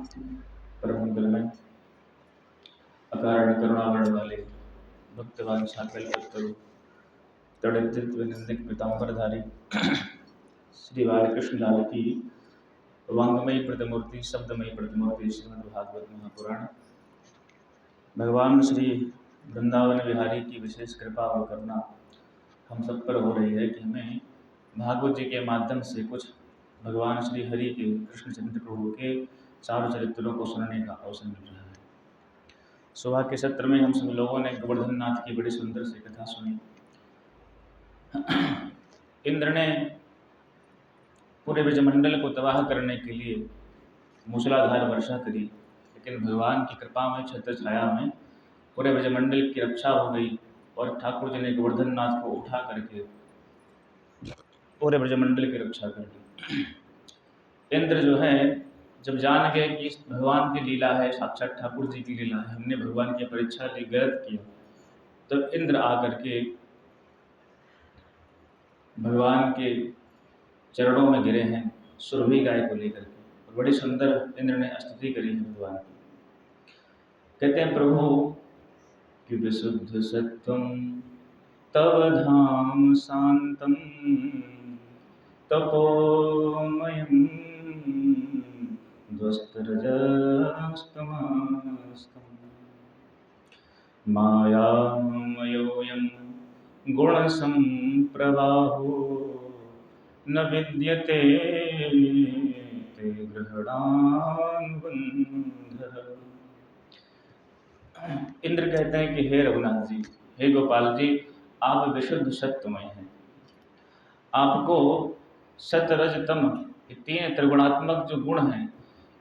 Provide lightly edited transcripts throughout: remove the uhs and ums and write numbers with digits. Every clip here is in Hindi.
परम मंगलमय अकारण करुणावरण वाले भक्तवान शाकल पत्तरु तड़ित निंदिक पिताम्बरधारी श्री बालकृष्ण लाल की वांगमयी प्रतिमूर्ति शब्दमयी प्रतिमूर्ति श्रीमद् भागवत महापुराण भगवान श्री वृंदावन विहारी की विशेष कृपा और करुणा हम सब पर हो रही है कि हमें भागवत जी के माध्यम से कुछ भगवान श्री हरि के कृष्णचंद्र प्रभु के चारों चरित्रों को सुनने का अवसर मिल रहा है। सुबह के सत्र में हम सब लोगों ने गोवर्धन नाथ की बड़ी सुंदर सी कथा सुनी। इंद्र ने पूरे ब्रजमंडल को तबाह करने के लिए मूसलाधार वर्षा करी, लेकिन भगवान की कृपा में छत्र छाया में पूरे ब्रजमंडल की रक्षा हो गई और ठाकुर जी ने गोवर्धन नाथ को उठा करके पूरे ब्रजमंडल की रक्षा कर दी। इंद्र जो है जब जान गए कि इस भगवान की लीला है, साक्षात ठाकुर जी की लीला है, हमने भगवान की परीक्षा ली, गलत किया, तब इंद्र आकर के भगवान के चरणों में गिरे हैं सुरभि गाय को लेकर के, और बड़ी सुंदर इंद्र ने स्तुति करी है भगवान की। कहते हैं प्रभु कि विशुद्ध सत्वम तव धाम शांतम तपोमयम् ध्वस्तरजस्तमस्तम् मायामयोऽयं गुणसम्प्रवाहो न विद्यते ते ग्रहणानुबन्धः। इंद्र कहते हैं कि हे रघुनाथ जी, हे गोपाल जी, आप विशुद्ध सत्वमय हैं। आपको सतरज तम ये तीन त्रिगुणात्मक जो गुण हैं,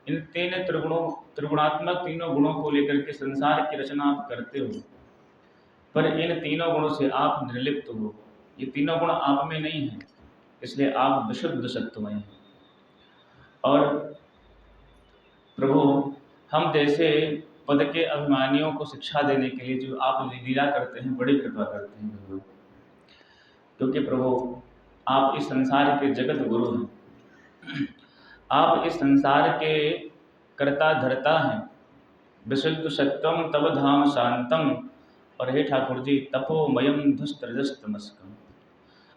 इन तीन त्रिगुणात्मक तीनों गुणों को लेकर के संसार की रचना आप करते हो, पर इन तीनों गुणों से आप निर्लिप्त हो। ये तीनों गुण आप में नहीं हैं, इसलिए आप विशुद्ध सत्वमय हैं। और प्रभु, हम जैसे पद के अभिमानियों को शिक्षा देने के लिए जो आप लीला करते हैं, बड़ी कृपा करते हैं प्रभु, क्योंकि प्रभु आप इस संसार के जगत गुरु हैं, आप इस संसार के कर्ता धर्ता हैं। विशुद्ध सत्वम तव धाम शांतम, और हे ठाकुर जी तपोमयम धुस्तरजस्तमस्कम,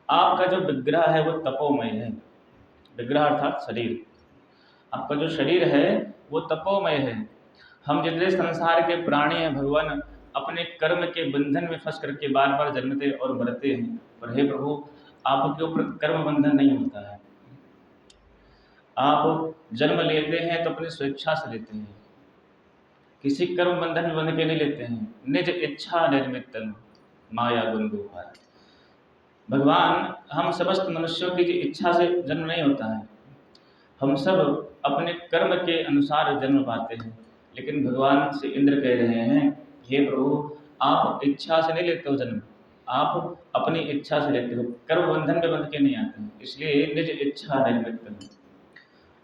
आपका जो विग्रह है वो तपोमय है। विग्रह अर्थात शरीर, आपका जो शरीर है वो तपोमय है। हम जितने संसार के प्राणी हैं भगवान, अपने कर्म के बंधन में फंस करके बार बार जन्मते और मरते हैं, पर हे प्रभु आपके ऊपर कर्म बंधन नहीं होता है। आप जन्म लेते हैं तो अपनी स्वेच्छा से लेते हैं, किसी कर्म बंधन में बंध के नहीं लेते हैं। निज इच्छा निर्मित माया गुण गोपाल। भगवान हम समस्त मनुष्यों की इच्छा से जन्म नहीं होता है, हम सब अपने कर्म के अनुसार जन्म पाते हैं। लेकिन भगवान से इंद्र कह रहे हैं, हे प्रभु आप इच्छा से नहीं लेते हो जन्म, आप अपनी इच्छा से लेते हो, कर्म बंधन में बंध के नहीं आते हैं, इसलिए निज इच्छा निर्मित।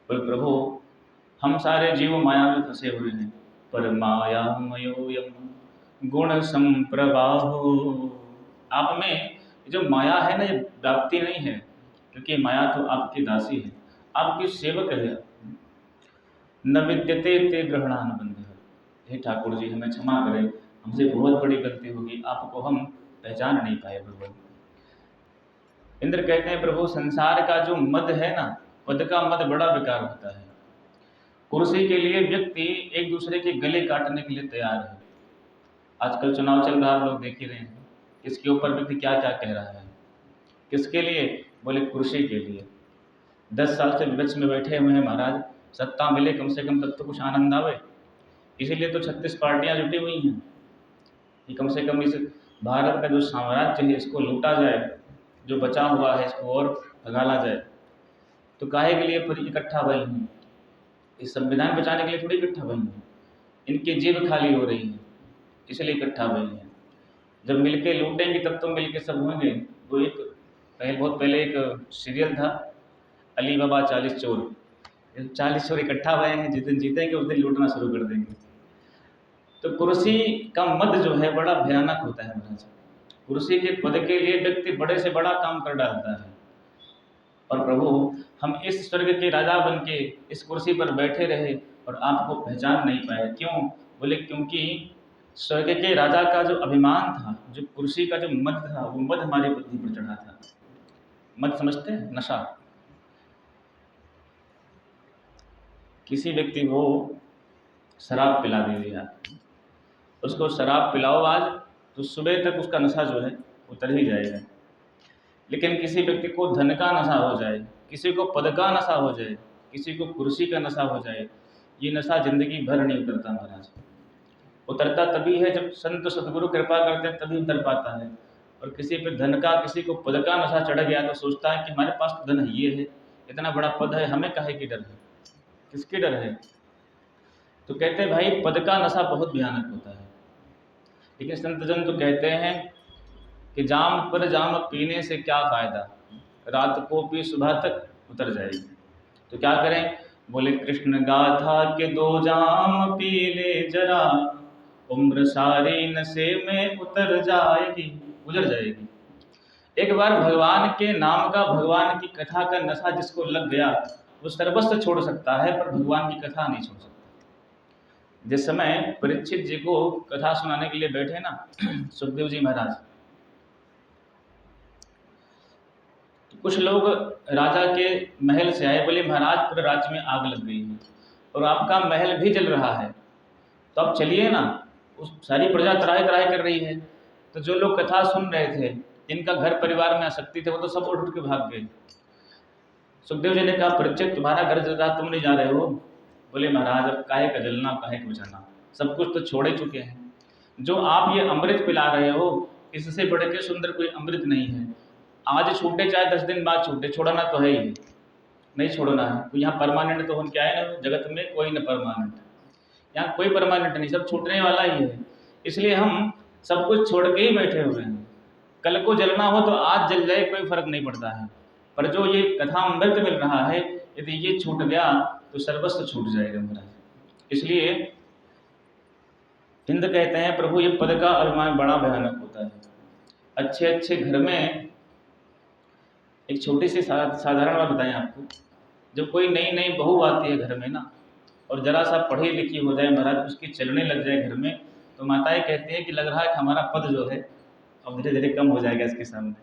पर प्रभु हम सारे जीव माया में फंसे हुए हैं, पर मायामयोऽयं गुण संप्रवाहो। आप में जो माया है ना, ये व्याप्ति नहीं है, क्योंकि माया तो आपकी दासी है, आपकी सेवक है। न विद्यते ते ग्रहणानुबंधः। हे ठाकुर जी हमें क्षमा करें, हमसे बहुत बड़ी गलती होगी, आपको हम पहचान नहीं पाए भगवान। इंद्र कहते हैं प्रभु संसार का जो मद है ना, पद का मद बड़ा बेकार होता है। कुर्सी के लिए व्यक्ति एक दूसरे के गले काटने के लिए तैयार है। आजकल चुनाव चल रहा है, लोग देख ही रहे हैं, इसके ऊपर व्यक्ति क्या क्या कह रहा है। किसके लिए? बोले कुर्सी के लिए। 10 साल से विपक्ष में बैठे हुए हैं महाराज, सत्ता मिले कम से कम तब तो कुछ आनंद आवे। इसीलिए तो 36 पार्टियां जुटी हुई हैं कि कम से कम इस भारत का जो साम्राज्य है इसको लूटा जाए, जो बचा हुआ है इसको और भगाला जाए। तो काहे के लिए पर इकट्ठा भई हैं? इस संविधान बचाने के लिए थोड़ी इकट्ठा भई हैं, इनकी जेब खाली हो रही है इसलिए इकट्ठा भई हैं। जब मिलके लूटेंगे तब तो मिलके सब होंगे। वो एक बहुत पहले एक सीरियल था, अली बाबा 40 चोर। 40 चोर इकट्ठा हुए हैं, जिस दिन जीतेंगे उस दिन लूटना शुरू कर देंगे। तो कुर्सी का मद जो है बड़ा भयानक होता है महाराज। कुर्सी के पद के लिए व्यक्ति बड़े से बड़ा काम कर डालता है। और प्रभु हम इस स्वर्ग के राजा बन के इस कुर्सी पर बैठे रहे, और आपको पहचान नहीं पाए। क्यों? बोले क्योंकि स्वर्ग के राजा का जो अभिमान था, जो कुर्सी का जो मद था, वो मद हमारी बुद्धि पर चढ़ा था। मद समझते हैं? नशा। किसी व्यक्ति को शराब पिला दीजिए आप, उसको शराब पिलाओ आज, तो सुबह तक उसका नशा जो है उतर ही जाएगा। लेकिन किसी व्यक्ति को धन का नशा हो जाए, किसी को पद का नशा हो जाए, किसी को कुर्सी का नशा हो जाए, ये नशा जिंदगी भर नहीं उतरता महाराज। उतरता तभी है जब संत सदगुरु कृपा करते हैं, तभी उतर पाता है। और किसी पे धन का, किसी को पद का नशा चढ़ गया तो सोचता है कि हमारे पास तो धन है, ये है, इतना बड़ा पद है, हमें काहे की डर है, किसकी डर है? तो कहते हैं भाई पद का नशा बहुत भयानक होता है। लेकिन संत जन तो कहते हैं कि जाम पर जाम पीने से क्या फ़ायदा, रात को पी सुबह तक उतर जाएगी। तो क्या करें? बोले कृष्ण गाथा के 2 जाम पी ले जरा, उम्र सारी नशे में उतर जाएगी, गुजर जाएगी। एक बार भगवान के नाम का, भगवान की कथा का नशा जिसको लग गया, वो सर्वस्व छोड़ सकता है, पर भगवान की कथा नहीं छोड़ सकता। जिस समय परीक्षित जी को कथा सुनाने के लिए बैठे ना सुखदेव जी महाराज, तो कुछ लोग राजा के महल से आए, बोले महाराज पूरे राज्य में आग लग गई है और आपका महल भी जल रहा है, तो आप चलिए ना। उस सारी प्रजा त्राही त्राही कर रही है। तो जो लोग कथा सुन रहे थे, जिनका घर परिवार में आसक्ति थे, वो तो सब उठ उठ के भाग गए। सुखदेव जी ने कहा परीक्षित तुम्हारा घर जल रहा, तुम नहीं जा रहे हो? बोले महाराज अब काहे का जलना, काहे का बुझाना, सब कुछ तो छोड़ ही चुके हैं। जो आप ये अमृत पिला रहे हो, इससे बढ़ के सुंदर कोई अमृत नहीं है। आज छूटे चाहे 10 दिन बाद छूटे, छोड़ना तो है ही, नहीं छोड़ना है। तो यहाँ परमानेंट तो हम क्या है ना, जगत में कोई न परमानेंट, यहाँ कोई परमानेंट नहीं, सब छूटने वाला ही है। इसलिए हम सब कुछ छोड़ के ही बैठे हुए हैं। कल को जलना हो तो आज जल जाए, कोई फर्क नहीं पड़ता है। पर जो ये कथा अमृत मिल रहा है, यदि ये छूट गया तो सर्वस्व छूट जाएगा महाराज। इसलिए हिंद कहते हैं प्रभु ये पद का अभिमान बड़ा भयानक होता है। अच्छे अच्छे घर में, एक छोटी सी साधारण बात बताएं आपको, जब कोई नई नई बहू आती है घर में ना, और जरा सा पढ़ी लिखी हो जाए महाराज, उसकी चलने लग जाए घर में, तो माताएं कहती हैं कि लग रहा है कि हमारा पद जो है अब धीरे धीरे कम हो जाएगा इसके सामने।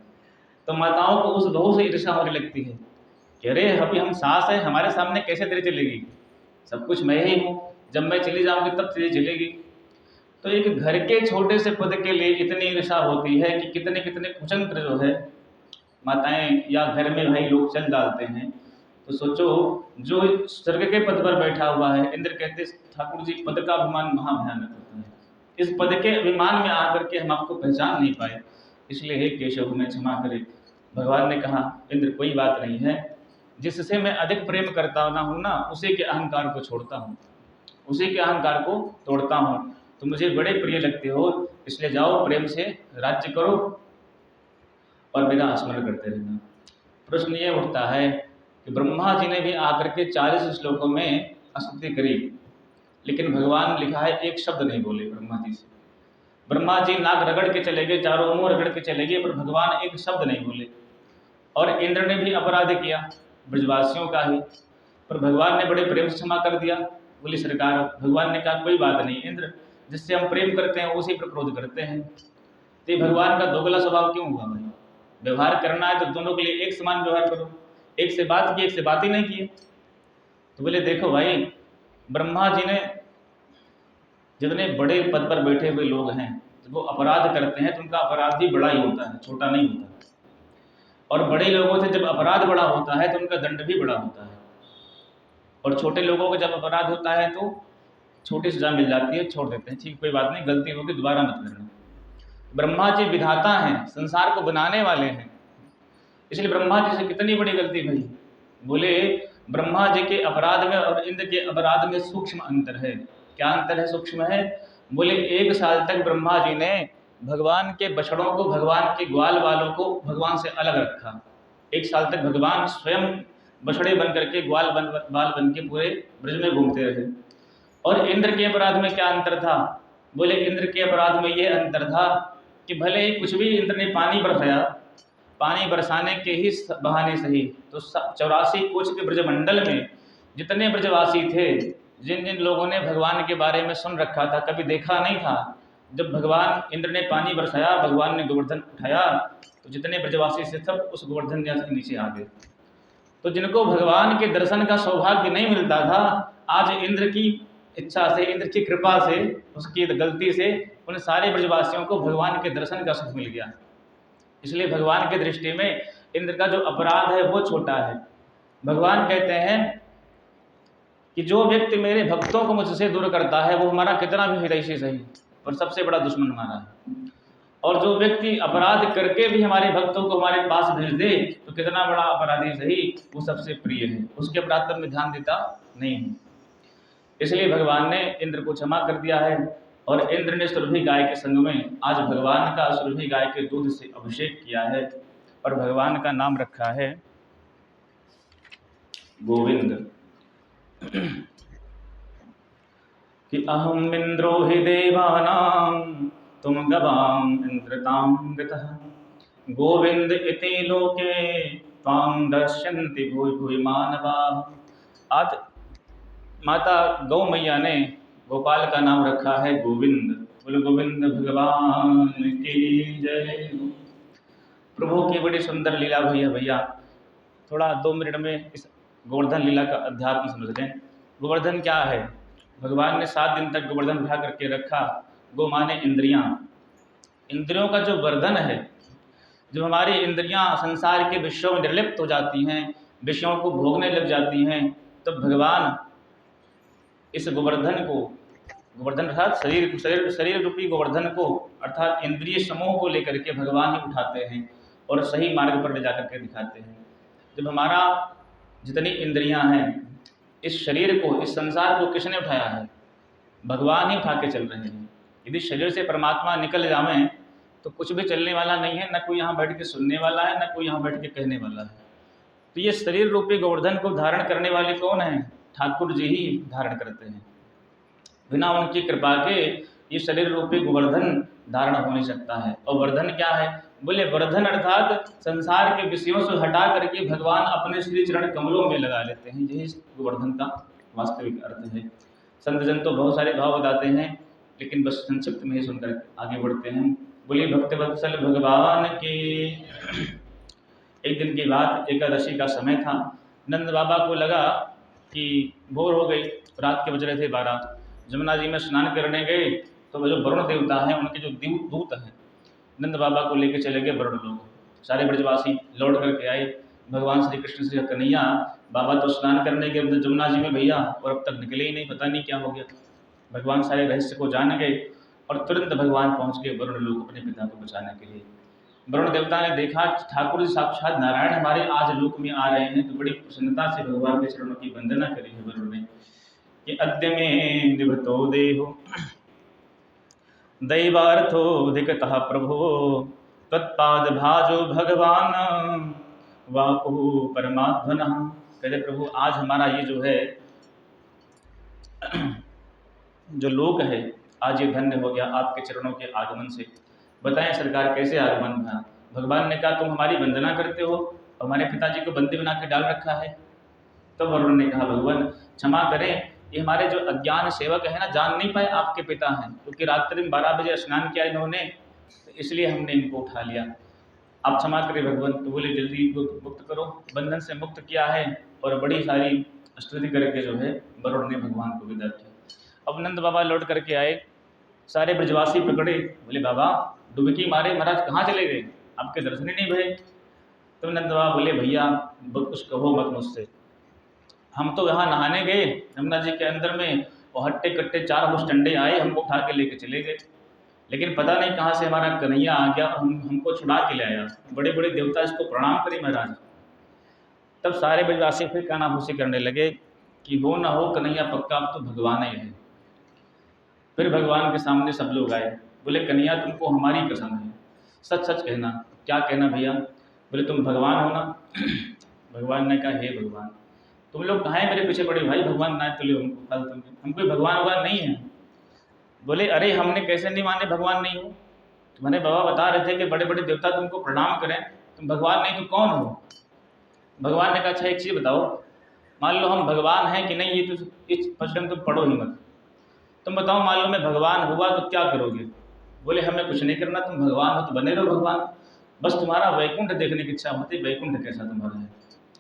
तो माताओं को उस बहू से ईर्ष्या होने लगती है कि अरे अभी हम सास हैं, हमारे सामने कैसे तेरी चलेगी, सब कुछ मैं ही हूँ, जब मैं चली जाऊँगी तब तेरी चलेगी। तो एक घर के छोटे से पद के लिए इतनी ईर्ष्या होती है कि कितने कितने कुचंत्र जो है माताएं या घर में भाई लोग चल डालते हैं। तो सोचो जो स्वर्ग के पद पर बैठा हुआ है, इंद्र कहते ठाकुर जी पद का अभिमान महाभयानक होता है। इस पद के अभिमान में आकर के हम आपको पहचान नहीं पाए, इसलिए हे केशव हमें क्षमा करे। भगवान ने कहा इंद्र कोई बात नहीं है, जिससे मैं अधिक प्रेम करता हूँ ना, उसी के अहंकार को छोड़ता हूँ, उसी के अहंकार को तोड़ता हूँ। तो मुझे बड़े प्रिय लगते हो, इसलिए जाओ प्रेम से राज्य करो और मेरा स्मरण करते रहना। प्रश्न ये उठता है कि ब्रह्मा जी ने भी आकर के 40 श्लोकों में स्तुति करी, लेकिन भगवान लिखा है एक शब्द नहीं बोले ब्रह्मा जी से। ब्रह्मा जी नाक रगड़ के चले गए, चारों मुंह रगड़ के चले गए, पर भगवान एक शब्द नहीं बोले। और इंद्र ने भी अपराध किया ब्रजवासियों का ही, पर भगवान ने बड़े प्रेम से क्षमा कर दिया। बोली सरकार, भगवान ने कहा कोई बात नहीं इंद्र, जिससे हम प्रेम करते हैं उसी पर क्रोध करते हैं। तो भगवान का दोगला स्वभाव क्यों हुआ भाई? व्यवहार करना है तो दोनों के लिए एक समान व्यवहार करो, एक से बात की एक से बात ही नहीं की। तो बोले देखो भाई, ब्रह्मा जी ने, जितने बड़े पद पर बैठे हुए लोग हैं, जब वो अपराध करते हैं तो उनका अपराध भी बड़ा ही होता है, छोटा नहीं होता। और बड़े लोगों से जब अपराध बड़ा होता है तो उनका दंड भी बड़ा होता है, और छोटे लोगों को जब अपराध होता है तो छोटी सजा मिल जाती है, छोड़ देते हैं, ठीक कोई बात नहीं, गलती होगी दोबारा मत करना। ब्रह्मा जी विधाता हैं, संसार को बनाने वाले हैं, इसलिए ब्रह्मा जी से कितनी बड़ी गलती भाई। बोले ब्रह्मा जी के अपराध में और इंद्र के अपराध में सूक्ष्म अंतर है। क्या अंतर है, सूक्ष्म है? बोले 1 साल तक ब्रह्मा जी ने भगवान के बछड़ों को, भगवान के ग्वाल वालों को भगवान से अलग रखा। 1 साल तक भगवान स्वयं बछड़े बन करके, ग्वाल बन के पूरे ब्रज में घूमते रहे। और इंद्र के अपराध में क्या अंतर था? बोले इंद्र के अपराध में ये अंतर था कि भले ही कुछ भी इंद्र ने पानी बरसाया, पानी बरसाने के ही बहाने सही, तो 84 कोश के ब्रजमंडल में जितने ब्रजवासी थे जिन जिन लोगों ने भगवान के बारे में सुन रखा था, कभी देखा नहीं था, जब भगवान इंद्र ने पानी बरसाया, भगवान ने गोवर्धन उठाया, तो जितने ब्रजवासी से सब उस गोवर्धन न्यास के नीचे आ गए। तो जिनको भगवान के दर्शन का सौभाग्य नहीं मिलता था, आज इंद्र की इच्छा से, इंद्र की कृपा से, उसकी गलती से उन सारे ब्रजवासियों को भगवान के दर्शन का सुख मिल गया। इसलिए भगवान की दृष्टि में इंद्र का जो अपराध है वो छोटा है। भगवान कहते हैं कि जो व्यक्ति मेरे भक्तों को मुझसे दूर करता है वो हमारा कितना भी हितैषी सही, और सबसे बड़ा दुश्मन हमारा है। और जो व्यक्ति अपराध करके भी हमारे भक्तों को हमारे पास भेज दे तो कितना बड़ा अपराधी सही, वो सबसे प्रिय है, उसके अपराध पर मैं ध्यान देता नहीं हूँ। इसलिए भगवान ने इंद्र को क्षमा कर दिया है, और इंद्र ने सुरभि गाय के संग में आज भगवान का सुरभि गाय के दूध से अभिषेक किया है, और भगवान का नाम रखा है गोविंद। कि अहम इंद्रो हि देवानां तुम गवाम इंद्रतां गतः गोविंद इति लोके त्वां दर्शन्ति भूय भूय मानवाः। आज माता गौ मैया ने गोपाल का नाम रखा है गोविंद। बोलो गोविंद भगवान की जय। प्रभु की बड़ी सुंदर लीला भैया थोड़ा 2 मिनट में इस गोवर्धन लीला का अध्यात्म समझ लें। गोवर्धन क्या है? भगवान ने 7 दिन तक गोवर्धन उठा करके रखा। गो माने इंद्रियां। इंद्रियों का जो वर्धन है, जब हमारी इंद्रियां संसार के विषयों में निर्लिप्त हो जाती हैं, विषयों को भोगने लग जाती हैं, तब तो भगवान इस गोवर्धन को, गोवर्धन अर्थात शरीर रूपी गोवर्धन को, अर्थात इंद्रिय समूह को लेकर के भगवान ही उठाते हैं और सही मार्ग पर ले जाकर के दिखाते हैं। जब हमारा जितनी इंद्रियां हैं, इस शरीर को, इस संसार को किसने उठाया है? भगवान ही उठा के चल रहे हैं। यदि शरीर से परमात्मा निकल जावे तो कुछ भी चलने वाला नहीं है, न कोई यहाँ बैठ के सुनने वाला है, न कोई यहाँ बैठ के कहने वाला है। तो ये शरीर रूपी गोवर्धन को धारण करने वाले कौन है? ठाकुर जी ही धारण करते हैं। बिना उनकी कृपा के ये शरीर रूपी गोवर्धन धारण हो नहीं सकता है। और वर्धन क्या है? बोले वर्धन अर्थात संसार के विषयों से हटा करके भगवान अपने श्री चरण कमलों में लगा लेते हैं। यही गोवर्धन का वास्तविक अर्थ है। संत जन तो बहुत सारे भाव बताते हैं, लेकिन बस संक्षिप्त में ही सुनकर आगे बढ़ते हैं। बोलिए भक्त वत्सल भगवान के। एक दिन की बात, एकादशी का समय था। नंद बाबा को लगा कि भोर हो गई, रात के बज रहे थे 12। जमुना जी में स्नान करने गए तो वो जो वरुण देवता हैं, उनके जो दूत हैं, नंद बाबा को लेकर चले गए वरुण लोग। सारे ब्रजवासी लौट करके आए। भगवान श्री कृष्ण से कन्हैया, बाबा तो स्नान करने के जमुना जी में भैया, और अब तक निकले ही नहीं, पता नहीं क्या हो गया। भगवान सारे रहस्य को जान गए और तुरंत भगवान पहुंच गए वरुण लोक अपने पिता को बचाने के लिए। वरुण देवता ने देखा ठाकुर जी साक्षात नारायण हमारे आज लोक में आ रहे हैं, तो बड़ी प्रसन्नता से भगवान के चरणों की वंदना करी है वरुण ने कि अद्य में निभतो देहो दैवार्थोऽधिकतः प्रभो तत्पाद भाजो भगवान वापु परमात्मनः। कहते प्रभु आज हमारा ये जो है जो लोक है, आज ये धन्य हो गया आपके चरणों के आगमन से। बताएं सरकार कैसे आगमन था? भगवान ने कहा तुम हमारी वंदना करते हो, हमारे पिताजी को बंदी बना के डाल रखा है। तो वरुण ने कहा भगवान क्षमा करें, ये हमारे जो अज्ञान सेवक है ना, जान नहीं पाए आपके पिता हैं, क्योंकि रात्रि में 12 बजे स्नान किया इन्होंने, तो इसलिए हमने इनको उठा लिया। आप क्षमा करें भगवान। तो बोले जल्दी मुक्त करो, बंधन से मुक्त किया है। और बड़ी सारी स्तुति करके जो है वरुण ने भगवान को विदा किया। अब नंद बाबा लौट करके आए, सारे ब्रजवासी पकड़े, बोले बाबा डुबकी मारे महाराज कहाँ चले गए, आपके दर्शन ही नहीं भये। तो नंद बाबा बोले भैया कुछ कहो मत मुझसे, हम तो यहाँ नहाने गए यमुना जी के अंदर में, और हट्टे कट्टे 4 मुष्टंडे आए, हमको उठा के लेके चले गए, लेकिन पता नहीं कहाँ से हमारा कन्हैया आ गया और हमको छुड़ा के ले आया। बड़े बड़े देवता इसको प्रणाम करें महाराज। तब सारे ब्रजवासी फिर कानाफूसी करने लगे कि हो ना हो कन्हैया पक्का अब तो भगवान ही है। फिर भगवान के सामने सब लोग आए, बोले कन्हैया तुमको हमारी कसम है, सच सच कहना। क्या कहना भैया? बोले तुम भगवान हो ना? भगवान ने कहा हे भगवान तुम लोग कहाँ हैं मेरे पीछे पड़े भाई, भगवान ना तो ले हम कोई भगवान वगवान नहीं है। बोले अरे हमने कैसे नहीं माने भगवान नहीं हो, तुम्हारे बाबा बता रहे थे कि बड़े बड़े देवता तुमको प्रणाम करें, तुम भगवान नहीं तो कौन हो? भगवान ने कहा अच्छा एक चीज़ बताओ, मान लो हम भगवान हैं कि नहीं, ये तो इस प्रश्न तुम पढ़ो ही मत। तुम बताओ मान लो मैं भगवान हुआ तो क्या करोगे? बोले हमें कुछ नहीं करना, तुम भगवान हो तो बने रहो भगवान, बस तुम्हारा वैकुंठ देखने की इच्छा होती, वैकुंठ कैसा तुम्हारा है।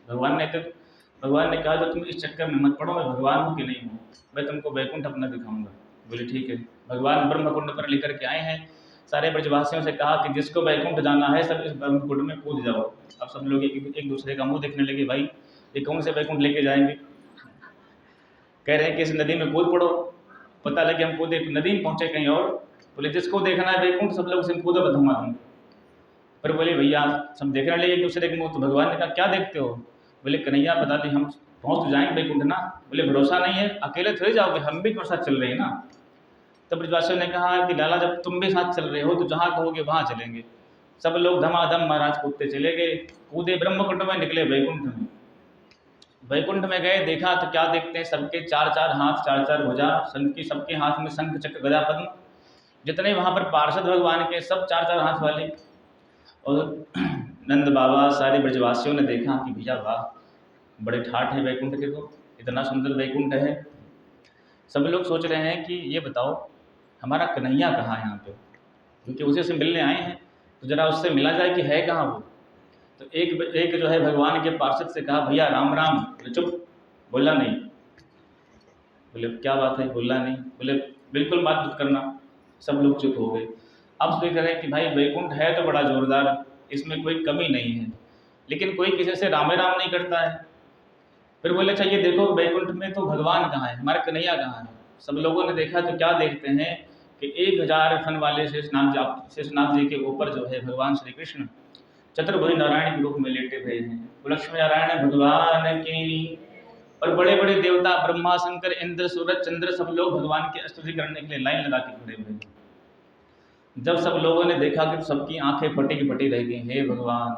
भगवान ने कहा तो तुम इस चक्कर में मत पड़ो, मैं भगवान हूँ कि नहीं हूँ, मैं तुमको वैकुंठ अपना दिखाऊंगा। बोले ठीक है। भगवान ब्रह्मकुंड पर लेकर के आए हैं, सारे ब्रजवासियों से कहा कि जिसको वैकुंठ जाना है सब इस ब्रह्मकुंड में कूद जाओ। अब सब लोग एक दूसरे का मुंह देखने लगे, भाई ये कौन से वैकुंठ लेके जाएंगे। कह रहे हैं कि इस नदी में कूद पड़ो। पता लगे हम कूदे नदी में पहुंचे कहीं और। बोले जिसको देखना है वैकुंठ सब लोग उसे कूदो बधूंगा हम। पर बोले भैया सब देखने लगे एक दूसरे के मुँह। तो भगवान ने कहा क्या देखते हो? बोले कन्हैया बता दी हम पहुँच तो जाएंगे वैकुंठ ना। बोले भरोसा नहीं है, अकेले थोड़े जाओगे, हम भी तुम्हारे साथ चल रहे हैं ना। तब ब्रजवासियों ने कहा कि लाला जब तुम भी साथ चल रहे हो तो जहाँ कहोगे वहाँ चलेंगे। सब लोग धमाधम महाराज कूदते चले गए, कूदे ब्रह्मकुंड में, निकले वैकुंठ में। वैकुंठ में गए, देखा तो क्या देखते हैं, सबके चार चार हाथ, चार चार भुजा, सबकी सबके हाथ में शंख चक्र गदा पद्म। जितने वहाँ पर पार्षद भगवान के सब चार चार हाथ वाले। और नंद बाबा सारे ब्रजवासियों ने देखा कि भैया वाह, बड़े ठाठ है वैकुंठ के, तो इतना सुंदर वैकुंठ है। सब लोग सोच रहे हैं कि ये बताओ हमारा कन्हैया कहाँ है यहाँ पे, क्योंकि उसी से मिलने आए हैं, तो ज़रा उससे मिला जाए कि है कहाँ वो। तो एक जो है भगवान के पार्षद से कहा भैया राम राम। बोले चुप, बोला नहीं। बोले क्या बात है, बोला नहीं। बोले बिल्कुल बात मत करना। सब लोग चुप हो गए। अब सोच रहे हैं कि भाई वैकुंठ है तो बड़ा जोरदार, इसमें कोई कमी नहीं है, लेकिन कोई किसी से रामे राम नहीं करता है। फिर बोले अच्छा ये देखो वैकुंठ में तो भगवान कहाँ है, हमारा कन्हैया कहाँ है। सब लोगों ने देखा तो क्या देखते हैं कि 1000 फन वाले शेषनाग जी के ऊपर जो है भगवान श्री कृष्ण चतुर्भुज नारायण के रूप में लेटे हुए हैं। तो लक्ष्मी नारायण भगवान की, और बड़े बड़े देवता ब्रह्मा शंकर इंद्र सूरज चंद्र सब लोग भगवान की स्तुति करने के लिए लाइन लगा के खड़े हुए हैं। जब सब लोगों ने देखा कि सबकी आंखें फटी की फटी रह गई, हे भगवान,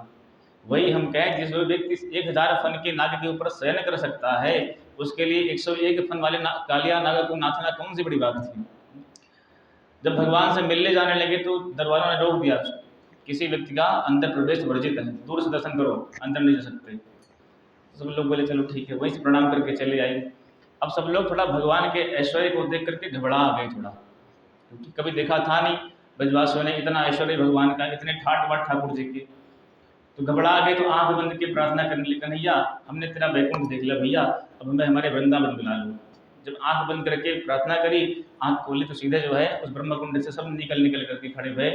वही हम कहें जिस व्यक्ति 1000 फन के नाग के ऊपर शयन कर सकता है, उसके लिए 101 फन वाले कालिया नाग को नाचना कौन सी बड़ी बात थी। जब भगवान से मिलने जाने लगे तो दरबारों ने रोक दिया, किसी व्यक्ति का अंदर प्रवेश वर्जित है, दूर से दर्शन करो, अंदर नहीं जा सकते। सब लोग बोले चलो ठीक है, वहीं से प्रणाम करके चले आए। अब सब लोग थोड़ा भगवान के ऐश्वर्य को देख करके घबरा गए थोड़ा, क्योंकि कभी देखा था नहीं ब्रजवासियों ने इतना ऐश्वर्य भगवान का, इतने ठाट बाट ठाकुर जी के। तो घबरा गए, तो आंख बंद के प्रार्थना करने लगे, कन्हैया हमने तेरा वैकुंठ देख लिया भैया, अब हमें हमारे वृंदावन बुला लो। जब आंख बंद करके प्रार्थना करी, आंख खोली तो सीधे जो है उस ब्रह्मकुंड से सब निकल निकल करके खड़े हुए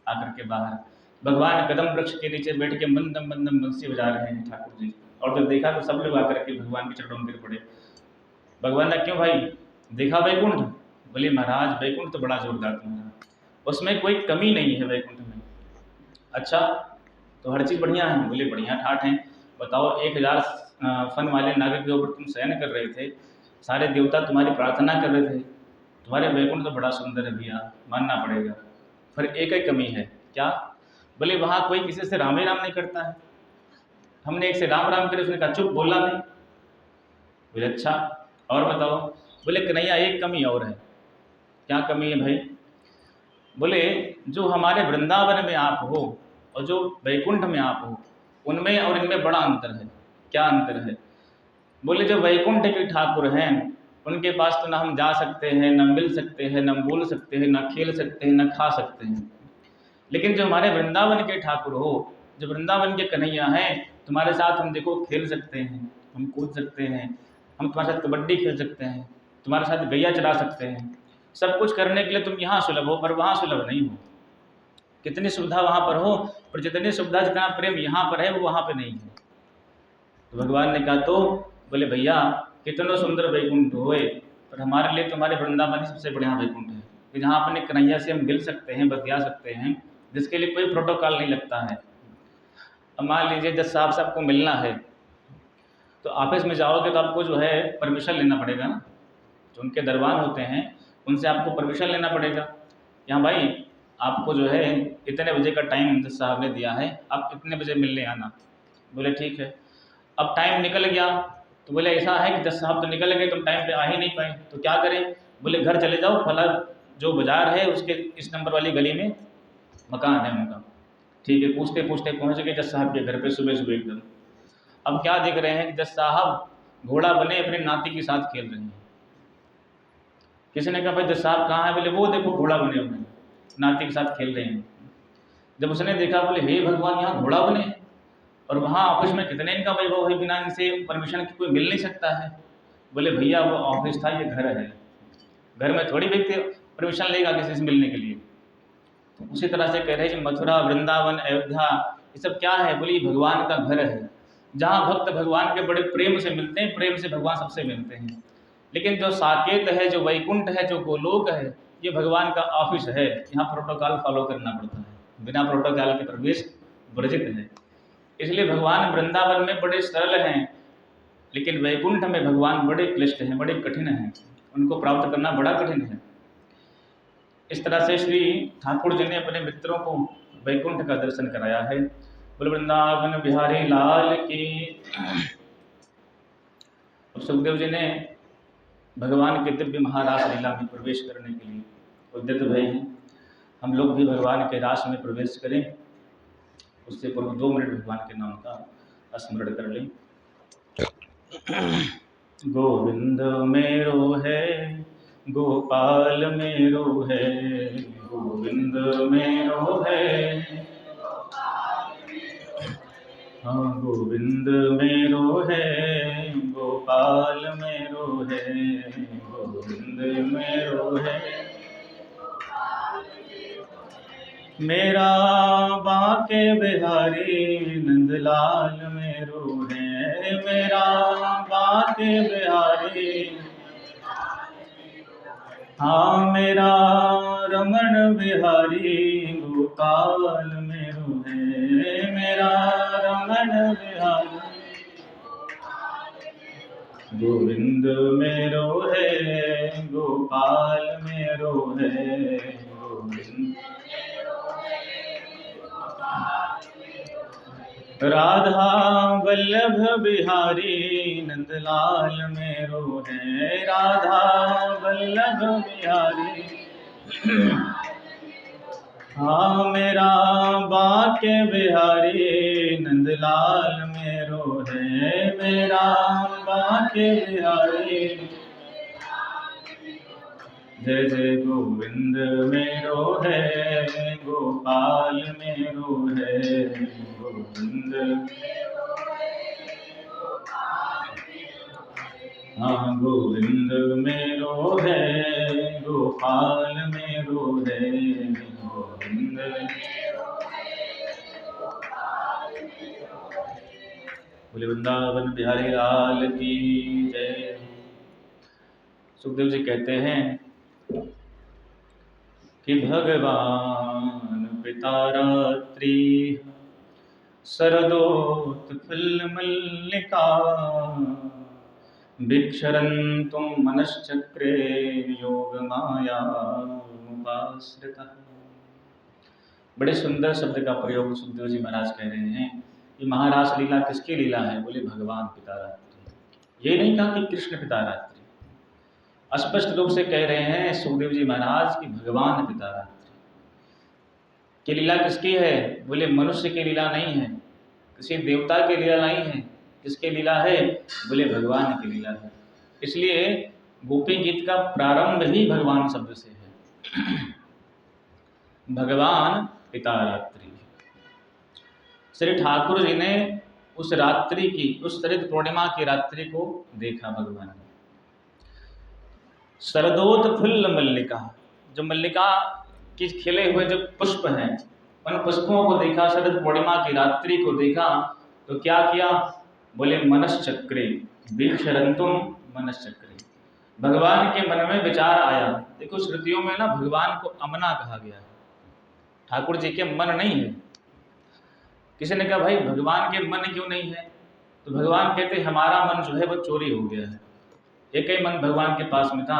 आकर के बाहर। भगवान कदम वृक्ष के नीचे बैठ के मंदम मंदम बंसी बजा रहे हैं ठाकुर जी। और जब देखा तो सब लोग आकर के भगवान के चरणों में गिर पड़े। भगवान ने क्यों भाई देखा वैकुंठ? बोले महाराज वैकुंठ तो बड़ा जोरदार तुम्हारा, उसमें कोई कमी नहीं है वैकुंठ में। अच्छा तो हर चीज़ बढ़िया है? बोले बढ़िया ठाठ हैं। बताओ 1000 फन वाले नागर के ऊपर तुम शयन कर रहे थे, सारे देवता तुम्हारी प्रार्थना कर रहे थे, तुम्हारे वैकुंठ तो बड़ा सुंदर है भैया, मानना पड़ेगा। फिर एक ही कमी है, क्या? बोले वहाँ कोई किसी से राम ही राम नहीं करता है। हमने एक से राम राम करे, उसने कहा चुप, बोला नहीं। बोले अच्छा और बताओ। बोले कन्हैया एक कमी और है। क्या कमी है भाई? बोले जो हमारे वृंदावन में आप हो और जो वैकुंठ में आप हो, उनमें और इनमें बड़ा अंतर है। क्या अंतर है? बोले जो वैकुंठ के ठाकुर हैं उनके पास तो ना हम जा सकते हैं, ना मिल सकते हैं, ना बोल सकते हैं, ना खेल सकते हैं, ना खा सकते हैं। लेकिन जो हमारे वृंदावन के ठाकुर हो, जो वृंदावन के कन्हैया हैं, तुम्हारे साथ हम देखो खेल सकते हैं, हम कूद सकते हैं, हम तुम्हारे साथ कबड्डी खेल सकते हैं, तुम्हारे साथ गैया चला सकते हैं। सब कुछ करने के लिए तुम यहाँ सुलभ हो, पर वहाँ सुलभ नहीं हो। कितनी सुविधा वहाँ पर हो, पर जितनी सुविधा जितना प्रेम यहाँ पर है वो वहाँ पे नहीं है। तो भगवान ने कहा तो बोले भैया कितना सुंदर वैकुंठ होए, पर हमारे लिए तुम्हारे वृंदावन ही सबसे बढ़िया वैकुंठ है कि जहाँ अपने कन्हैया से हम मिल सकते हैं, बतिया सकते हैं, जिसके लिए कोई प्रोटोकॉल नहीं लगता है। अब मान लीजिए जज साहब से आपको मिलना है, तो ऑफिस में जाओगे तो आपको जो है परमिशन लेना पड़ेगा ना, जो उनके दरबार होते हैं उनसे आपको परमिशन लेना पड़ेगा। यहाँ भाई आपको जो है इतने बजे का टाइम जज साहब ने दिया है, आप इतने बजे मिलने आना। बोले ठीक है। अब टाइम निकल गया तो बोले ऐसा है कि जज साहब तो निकल गए, तुम टाइम पे आ ही नहीं पाए, तो क्या करें? बोले घर चले जाओ, फला जो बाज़ार है उसके इस नंबर वाली गली में मकान है उनका। ठीक है, पूछते पूछते पहुँच गए जज साहब के घर पे सुबह सुबह एकदम। अब क्या देख रहे हैं कि जज साहब घोड़ा बने अपने नाती के साथ खेल रहे हैं। किसी ने कहा भाई दस साहब कहाँ है? बोले वो देखो घोड़ा बने अपने नाती के साथ खेल रहे हैं। जब उसने देखा बोले हे भगवान, यहाँ घोड़ा बने हैं और वहाँ ऑफिस में कितने इनका वैभव है, बिना इनसे परमिशन के कोई मिल नहीं सकता है। बोले भैया वो ऑफिस था, ये घर है, घर में थोड़ी व्यक्ति परमिशन लेगा किसी से मिलने के लिए। तो उसी तरह से कह रहे हैं कि मथुरा, वृंदावन, अयोध्या ये सब क्या है? बोली भगवान का घर है, जहाँ भक्त भगवान के बड़े प्रेम से मिलते हैं, प्रेम से भगवान सबसे मिलते हैं। लेकिन जो साकेत है, जो वैकुंठ है, जो गोलोक है, ये भगवान का ऑफिस है, यहाँ प्रोटोकॉल फॉलो करना पड़ता है, बिना प्रोटोकॉल के प्रवेश वर्जित है। इसलिए भगवान वृंदावन में बड़े सरल हैं, लेकिन वैकुंठ में भगवान बड़े क्लिष्ट हैं, बड़े कठिन हैं, उनको प्राप्त करना बड़ा कठिन है। इस तरह से श्री ठाकुर जी ने अपने मित्रों को वैकुंठ का दर्शन कराया है। बोल वृंदावन बिहारी लाल की। अब सुखदेव जी ने भगवान के दिव्य महारास लीला में प्रवेश करने के लिए उद्यत भय हैं। हम लोग भी भगवान के रास में प्रवेश करें, उससे पूर्व 2 मिनट भगवान के नाम का स्मरण कर लें। गोविंद मेरो है, गोपाल मेरो है, गोविंद मेरो है, हाँ गोविंद मेरो है, गोपाल मेरो है, गोविंद मेरो है। मेरा बाके बिहारी नंदलाल मेरो है, मेरा बाके बिहारी, हाँ मेरा रमण बिहारी गोपाल मेरो है, मेरा रमण बिहारी, गोविंद मेरो है, गोपाल मेरो है, गोविंद राधा वल्लभ बिहारी नंदलाल मेरो है, राधा वल्लभ बिहारी, हाँ मेरा बाके बिहारी नंदलाल मेरो है, मेरा बाके बिहारी, जय जय गोविंद मेरो है, गोपाल मेरो है, गोविंद हाँ गोविंद मेरो है, गोपाल मेरो है, गोविंद। बोले वृंदावन बिहारी लाल की जय। सुखदेव जी कहते हैं कि भगवान पिता रात्रि शरदोत्फुल्ल मल्लिका भिक्षरन्तुं मनश्चक्रे योग माया मुपाश्रितः। बड़े सुंदर शब्द का प्रयोग सुखदेव जी महाराज कह रहे हैं। ये महारास लीला किसकी लीला है? बोले भगवान पिता रात्रि। ये नहीं कहा कि कृष्ण पिता रात्रि, स्पष्ट रूप से कह रहे हैं सुखदेव जी महाराज कि भगवान पिता रात्रि की लीला किसकी है? बोले मनुष्य की लीला नहीं है, किसी देवता की लीला नहीं है, किसकी लीला है? बोले भगवान की लीला है। इसलिए गोपी गीत का प्रारंभ ही भगवान शब्द से है। भगवान पिता रात्रि। श्री ठाकुर जी ने उस रात्रि की, उस शरद पूर्णिमा की रात्रि को देखा भगवान ने। शरदोत्फुल्ल मल्लिका, जो मल्लिका के खिले हुए जो पुष्प हैं, उन पुष्पों को देखा, शरद पूर्णिमा की रात्रि को देखा, तो क्या किया? बोले मनश्चक्रे वीक्षरन्तुम मनश्चक्रे। भगवान के मन में विचार आया। देखो श्रुतियों में ना भगवान को अमना कहा गया है, ठाकुर जी के मन नहीं है। किसी ने कहा भाई भगवान के मन क्यों नहीं है? तो भगवान कहते हमारा मन जो है वो चोरी हो गया है। एक ही मन भगवान के पास में था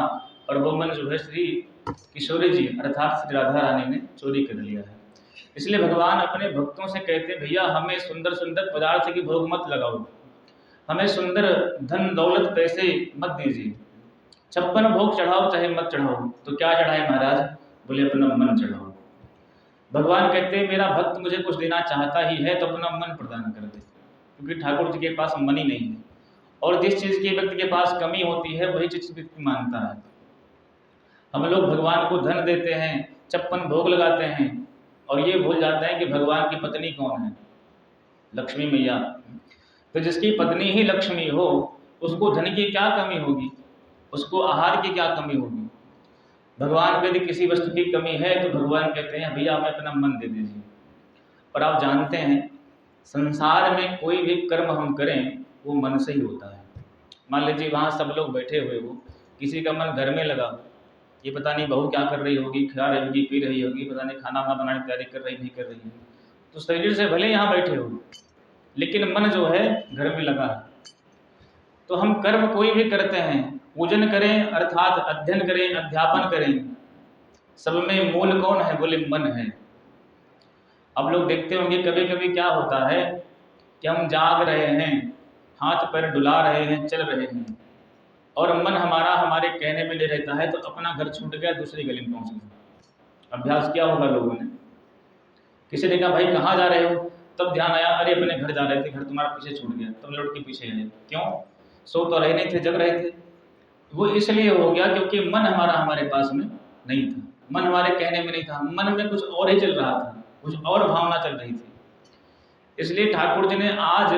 और वो मन जो है श्री किशोरी जी अर्थात श्री राधा रानी ने चोरी कर लिया है। इसलिए भगवान अपने भक्तों से कहते भैया हमें सुंदर सुंदर पदार्थ की भोग मत लगाओ, हमें सुंदर धन दौलत पैसे मत दीजिए, 56 भोग चढ़ाओ चाहे मत चढ़ाओ। तो क्या चढ़ाए महाराज? बोले अपना मन चढ़ाओ। भगवान कहते मेरा भक्त मुझे कुछ देना चाहता ही है तो अपना मन प्रदान कर दे, क्योंकि ठाकुर जी के पास मन ही नहीं है। और जिस चीज़ की व्यक्ति के पास कमी होती है वही चीज़ व्यक्ति मानता है। हम लोग भगवान को धन देते हैं, 56 भोग लगाते हैं और ये भूल जाते हैं कि भगवान की पत्नी कौन है, लक्ष्मी मैया। तो जिसकी पत्नी ही लक्ष्मी हो उसको धन की क्या कमी होगी, उसको आहार की क्या कमी होगी। भगवान को यदि किसी वस्तु की कमी है तो भगवान कहते हैं भैया हमें अपना मन दे दीजिए। पर आप जानते हैं संसार में कोई भी कर्म हम करें वो मन से ही होता है। मान लीजिए वहाँ सब लोग बैठे हुए हो, किसी का मन घर में लगा हो, ये पता नहीं बहू क्या कर रही होगी, खा रही होगी, पी रही होगी, पता नहीं खाना वाना बनाने की तैयारी कर रही नहीं कर रही है, तो शरीर से भले यहाँ बैठे हो लेकिन मन जो है घर में लगा है। तो हम कर्म कोई भी करते हैं, पूजन करें अर्थात अध्ययन करें, अध्यापन करें, सब में मूल कौन है, बोले मन है। अब लोग देखते होंगे कभी कभी क्या होता है कि हम जाग रहे हैं, हाथ पैर डुला रहे हैं, चल रहे हैं और मन हमारा हमारे कहने में ले रहता है तो अपना घर छूट गया, दूसरी गली में पहुंच गया। अभ्यास किया होगा लोगों ने। किसी ने कहा भाई कहाँ जा रहे हो, तब ध्यान आया अरे अपने घर जा रहे थे, घर तुम्हारा पीछे छूट गया, तब लौट के पीछे आए। क्यों? सो तो रहे नहीं थे, जग रहे थे। वो इसलिए हो गया क्योंकि मन हमारा हमारे पास में नहीं था, मन हमारे कहने में नहीं था, मन में कुछ और ही चल रहा था, कुछ और भावना चल रही थी। इसलिए ठाकुर जी ने आज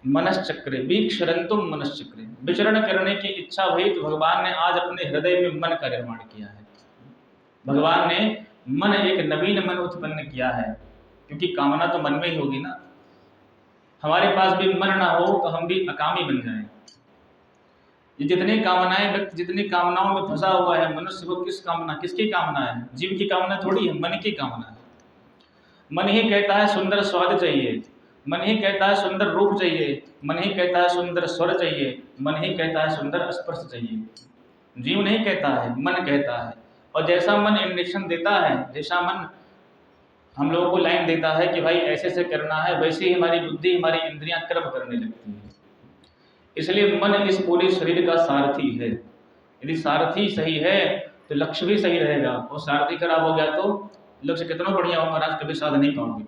मनश्चक्रे वीक्षरन्तुम मनश्चक्रे, विचरण करने की इच्छा हुई तो भगवान ने आज अपने हृदय में मन का निर्माण किया है। भगवान ने मन, एक नवीन मन उत्पन्न किया है, क्योंकि कामना तो मन में ही होगी ना। हमारे पास भी मन ना हो तो हम भी अकामी बन जाएं। ये जितनी कामनाएं, व्यक्ति जितनी कामनाओं में फंसा हुआ है मनुष्य, को किस कामना, किसकी कामना है? जीव की कामना थोड़ी है, मन की कामना है। मन ही कहता है सुंदर स्वाद चाहिए, मन ही कहता है सुंदर रूप चाहिए, मन ही कहता है सुंदर स्वर चाहिए, मन ही कहता है सुंदर स्पर्श चाहिए। जीव नहीं कहता है, मन कहता है। और जैसा मन इंडिकेशन देता है, जैसा मन हम लोगों को लाइन देता है कि भाई ऐसे से करना है, वैसे ही हमारी बुद्धि, हमारी इंद्रियां कर्म करने लगती हैं। इसलिए मन इस पूरे शरीर का सारथी है। यदि सारथी सही है तो लक्ष्य भी सही रहेगा, और सारथी खराब हो गया तो लक्ष्य कितना बढ़िया हो महाराज, कभी साध नहीं पाओगे।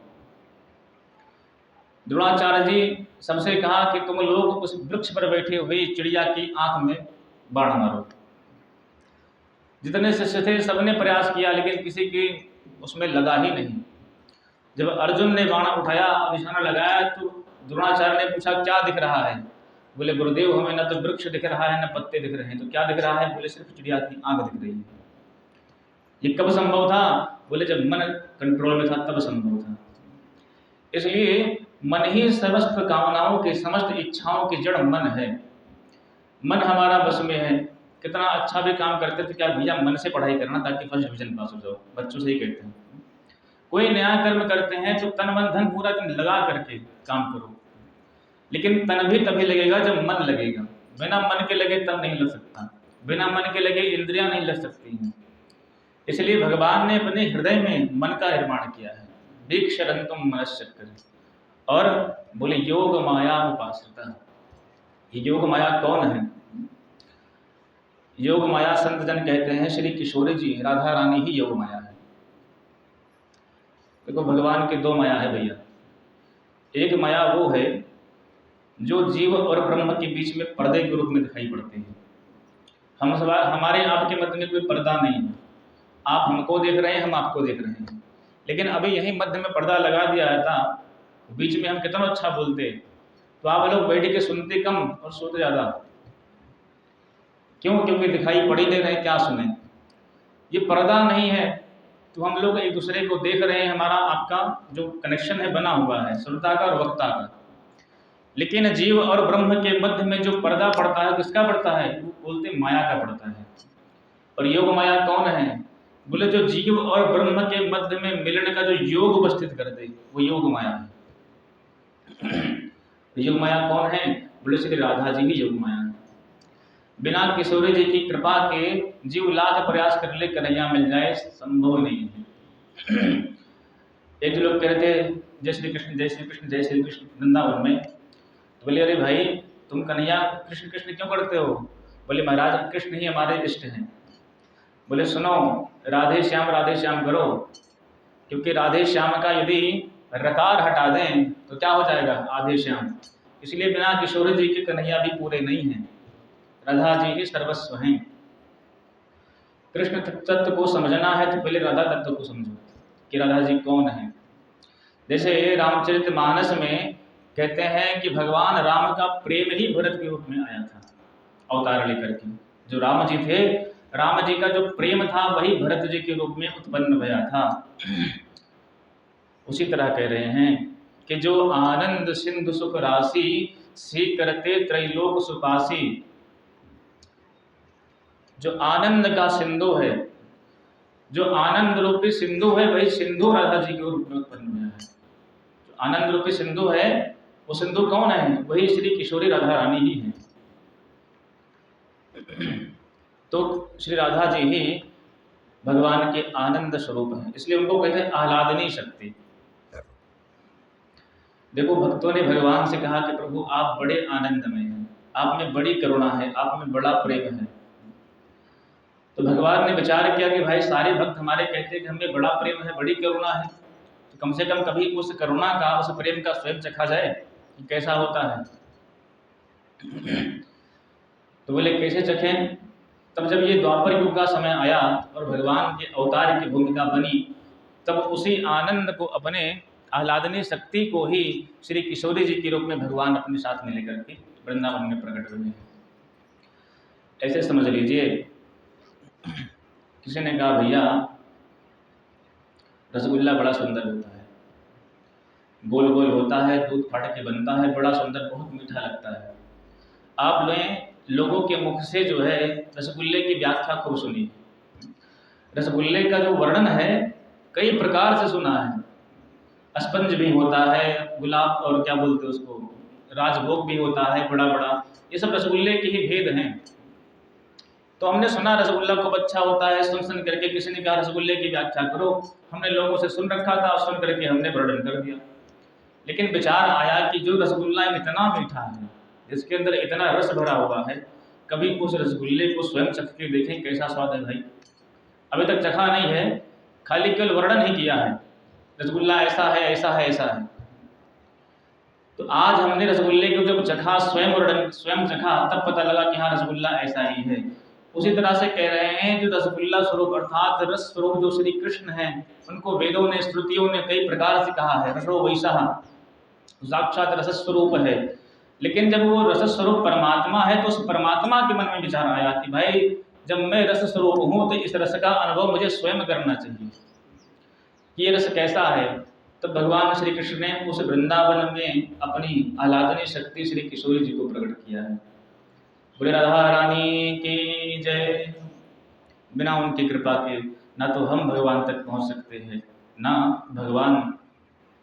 द्रोणाचार्य जी सबसे कहा कि तुम लोग उस वृक्ष पर बैठे हुए चिड़िया की आंख में बाण मारो। जितने शिष्य थे सबने प्रयास किया लेकिन किसी की उसमें लगा ही नहीं। जब अर्जुन ने बाण उठाया, निशाना लगाया, तो द्रोणाचार्य ने पूछा क्या दिख रहा है? बोले गुरुदेव हमें न तो वृक्ष दिख रहा है न पत्ते दिख रहे हैं। तो क्या दिख रहा है? बोले सिर्फ चिड़िया की आंख दिख रही है। ये कब संभव था? बोले जब मन कंट्रोल में था तब संभव था। इसलिए मन ही समस्त कामनाओं की, समस्त इच्छाओं की जड़ मन है। मन हमारा बस में है। कितना अच्छा भी काम करते थे, क्या भैया मन से पढ़ाई करना ताकि फर्स्ट डिवीजन पास हो जाओ, बच्चों से ही कहते हैं। कोई नया कर्म करते हैं तो तन मन धन पूरा दिन लगा करके काम करो, लेकिन तन भी तभी लगेगा जब मन लगेगा। बिना मन के लगे तन नहीं लग सकता, बिना मन के लगे इंद्रियां नहीं लग सकती हैं। इसलिए भगवान ने अपने हृदय में मन का निर्माण किया है। वीक्षरन्तुम मनश्चक्रे, और बोले योग माया उपाश्रिता। ये योग माया कौन है? योग माया संत जन कहते हैं श्री किशोरी जी, राधा रानी ही योग माया है। देखो भगवान के दो माया है भैया। एक माया वो है जो जीव और ब्रह्म के बीच में पर्दे के रूप में दिखाई पड़ते हैं। हम सब, हमारे आपके मध्य में कोई पर्दा नहीं है। आप हमको देख रहे हैं, हम आपको देख रहे हैं, लेकिन अभी यही मध्य में पर्दा लगा दिया था, बीच में हम कितना अच्छा बोलते, तो आप लोग बैठ के सुनते कम और सोते ज़्यादा। क्यों? क्योंकि दिखाई पड़ ही दे रहे, क्या सुने। ये पर्दा नहीं है तो हम लोग एक दूसरे को देख रहे हैं, हमारा आपका जो कनेक्शन है बना हुआ है, श्रोता का और वक्ता का। लेकिन जीव और ब्रह्म के मध्य में जो पर्दा पड़ता है, किसका पड़ता है? वो बोलते माया का पड़ता है। और योग माया कौन है? बोले जो जीव और ब्रह्म के मध्य में मिलन का जो योग उपस्थित कर दे, वो योग माया है। योग माया कौन है? बोले श्री राधा जी ही योग माया है। बिना किशोरी जी की कृपा के जीव लाख प्रयास कर ले कन्हैया मिल जाए, संभव नहीं है। एक जो लोग कह रहे थे जय श्री कृष्ण जय श्री कृष्ण जय श्री कृष्ण वृंदावन में, तो बोले अरे भाई तुम कन्हैया कृष्ण कृष्ण क्यों करते हो? बोले महाराज कृष्ण ही हमारे इष्ट हैं। बोले सुनो, राधे श्याम करो, क्योंकि राधे श्याम का यदि रकार हटा दें तो क्या हो जाएगा? आधे श्याम। इसलिए बिना किशोरी जी के कन्हैया भी पूरे नहीं हैं। राधा जी ही सर्वस्व हैं। कृष्ण तत्व को समझना है तो पहले राधा तत्व को समझो कि राधा जी कौन है। जैसे रामचरितमानस में कहते हैं कि भगवान राम का प्रेम ही भरत के रूप में आया था अवतार लेकर के। जो राम जी थे, राम जी का जो प्रेम था वही भरत जी के रूप में उत्पन्न हुआ था। उसी तरह कह रहे हैं कि जो आनंद सिंधु सुख राशि सी करते त्रैलोक सुपासी। जो आनंद का सिंधु है, जो आनंद रूपी सिंधु है, वही सिंधु राधा जी के रूप में उत्पन्न हुआ है। जो आनंद रूपी सिंधु है, वो सिंधु कौन है? वही श्री किशोरी राधा रानी ही है। तो श्री राधा जी ही भगवान के आनंद स्वरूप हैं, इसलिए उनको कहते हैं आह्लादनी शक्ति। देखो, भक्तों ने भगवान से कहा कि प्रभु आप बड़े आनंदमय हैं, आप में बड़ी करुणा है, आप में बड़ा प्रेम है। तो भगवान ने विचार किया कि भाई सारे भक्त हमारे कहते हैं कि हमें बड़ा प्रेम है, बड़ी करुणा है, तो कम से कम कभी उस करुणा का, उस प्रेम का स्वयं चखा जाए कि कैसा होता है। तो बोले कैसे चखें? तब जब ये द्वापर युग का समय आया और भगवान के अवतार की भूमिका बनी, तब उसी आनंद को, अपने आह्लादनी शक्ति को ही श्री किशोरी जी के रूप में भगवान अपने साथ में लेकर के वृंदावन में प्रकट हुए हैं। ऐसे समझ लीजिए, किसी ने कहा भैया रसगुल्ला बड़ा सुंदर होता है, गोल गोल होता है, दूध फाट के बनता है, बड़ा सुंदर, बहुत मीठा लगता है। आप लोगों के मुख से जो है रसगुल्ले की व्याख्या खूब सुनी। रसगुल्ले का जो वर्णन है कई प्रकार से सुना है। स्पंज भी होता है, गुलाब और क्या बोलते हैं उसको, राजभोग भी होता है बड़ा बड़ा, ये सब रसगुल्ले के ही भेद हैं। तो हमने सुना रसगुल्ला खूब अच्छा होता है, सुन करके किसी ने कहा रसगुल्ले की व्याख्या करो। हमने लोगों से सुन रखा था, सुन करके हमने वर्णन कर दिया। लेकिन विचार आया कि जो रसगुल्ला इतना मीठा है, इसके अंदर इतना रस भरा हुआ है, कभी उस रसगुल्ले को स्वयं चख के देखें कैसा स्वाद है भाई। अभी तक चखा नहीं है, खाली केवल वर्णन ही किया है, रसगुल्ला ऐसा है, ऐसा है, ऐसा है। तो आज हमने रसगुल्ले को जब चखा, स्वयं चखा, तब पता लगा कि हाँ रसगुल्ला ऐसा ही है। उसी तरह से कह रहे हैं, जो रसगुल्ला स्वरूप अर्थात रस स्वरूप जो श्री कृष्ण हैं, उनको वेदों ने, श्रुतियों ने कई प्रकार से कहा है रसो वैसा, साक्षात रस स्वरूप है। लेकिन जब वो रस स्वरूप परमात्मा है, तो उस परमात्मा के मन में विचार आया कि भाई जब मैं रस स्वरूप हूँ तो इस रस का अनुभव मुझे स्वयं करना चाहिए कि ये रस कैसा है। तो भगवान श्री कृष्ण ने उस वृंदावन में अपनी आह्लादनी शक्ति श्री किशोरी जी को प्रकट किया है। बोले राधा रानी की जय। बिना उनकी कृपा के ना तो हम भगवान तक पहुंच सकते हैं, ना भगवान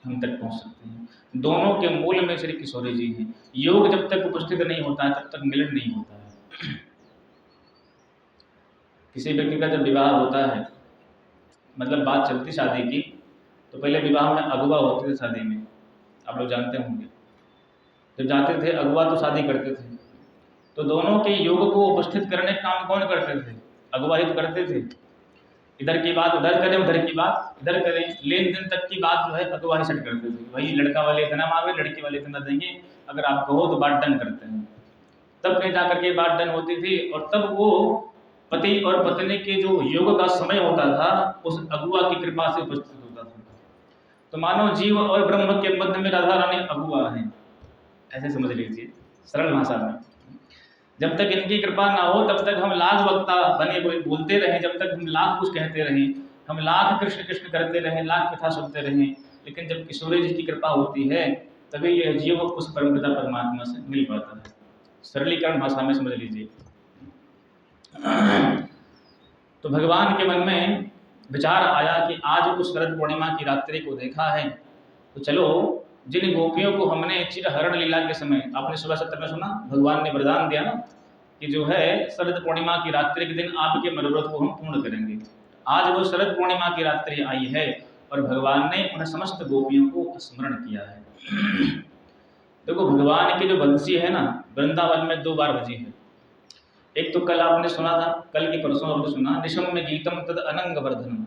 हम तक पहुंच सकते हैं। दोनों के मूल में श्री किशोरी जी हैं। योग जब तक उपस्थित नहीं होता है तब तक मिलन नहीं होता है। किसी व्यक्ति का जब विवाह होता है, मतलब बात चलती शादी की, तो पहले विवाह में अगुआ होते थे शादी में, आप लोग जानते होंगे। जब जाते थे अगुआ तो शादी करते थे, तो दोनों के योग को उपस्थित करने का काम कौन करते थे? अगुवा ही तो करते थे। इधर की बात उधर करें, उधर की बात इधर करें, लेन देन तक की बात जो है अगुवा ही सेट करते थे। भाई लड़का वाले इतना मांगे, लड़की वाले इतना देंगे, अगर आप कहो तो बात डन करते हैं। तब कहीं जाकर के बात डन होती थी, और तब वो पति और पत्नी के जो योग का समय होता था उस अगुआ की कृपा से उपस्थित होता था। तो मानो जीव और ब्रह्म के मध्य में राधा रानी अगुआ हैं, ऐसे समझ लीजिए सरल भाषा में। जब तक इनकी कृपा ना हो तब तक हम लाख वक्ता बने बोलते रहें, जब तक हम लाख कुछ कहते रहें, हम लाख कृष्ण कृष्ण करते रहें, लाख कथा सुनते रहें, लेकिन जब किशोरी जी की कृपा होती है तभी यह जीव उस परमपिता परमात्मा से मिल पाता है। सरलीकरण भाषा में समझ लीजिए। तो भगवान के मन में विचार आया कि आज उस शरद पूर्णिमा की रात्रि को देखा है, तो चलो जिन गोपियों को हमने चिरहरण लीला के समय, आपने सुबह सत्र में सुना, भगवान ने वरदान दिया ना कि जो है शरद पूर्णिमा की रात्रि के दिन आपके मनोरथ को हम पूर्ण करेंगे। आज वो शरद पूर्णिमा की रात्रि आई है और भगवान ने उन समस्त गोपियों को स्मरण किया है। देखो भगवान की जो बंसी है ना, वृंदावन में 2 बार बजी है। एक तो कल आपने सुना था, कल की परसों आपने सुना, निशम में गीतम तद अनंग वर्धनम,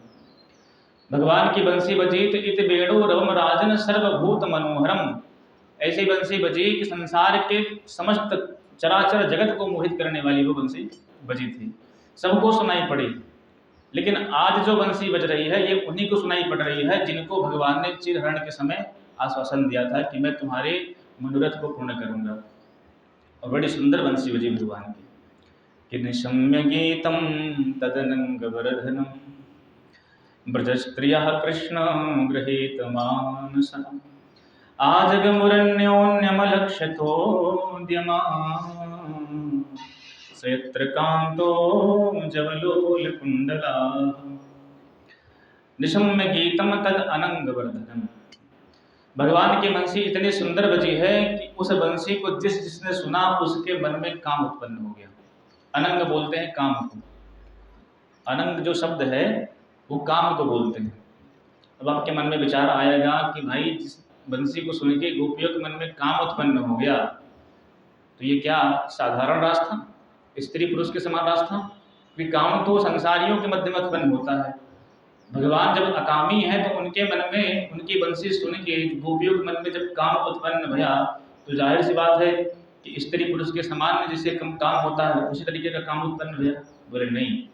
भगवान की बंसी बजी तो इत बेणु रवम राजन सर्वभूत मनोहरम, ऐसी बंसी बजी कि संसार के समस्त चराचर जगत को मोहित करने वाली वो बंसी बजी थी, सबको सुनाई पड़ी। लेकिन आज जो बंसी बज रही है ये उन्हीं को सुनाई पड़ रही है जिनको भगवान ने चिरहरण के समय आश्वासन दिया था कि मैं तुम्हारे मनोरथ को पूर्ण करूंगा। और बड़ी सुंदर बंसी बजी भगवान की कि निशम्य गीतम तदनंग वरधनम ब्रजस्त्रियः कृष्ण गृहीत मानसा आजगमुरन्योन्यमलक्ष्यतोद्यमान् सयत्र कांतो जवलोलकुंडला निशम्य गीतम तद अनंग वर्धनम। भगवान की बंसी इतनी सुंदर बजी है कि उस बंसी को जिसने सुना उसके मन में काम उत्पन्न हो गया। अनंग बोलते हैं काम को, अनंग जो शब्द है वो काम को बोलते हैं। अब आपके मन में विचार आएगा कि भाई जिस बंसी को सुन के गोपियों के मन में काम उत्पन्न हो गया तो ये क्या साधारण रास था, स्त्री पुरुष के समान रास था? कि काम तो संसारियों के मध्य में उत्पन्न होता है। भगवान जब अकामी है तो उनके मन में उनकी बंसी सुन के गोपियों के मन में जब काम उत्पन्न भया तो जाहिर सी बात है कि स्त्री पुरुष के समान जिससे कम काम होता है उसी तरीके का काम उत्पन्न भया। बोले नहीं,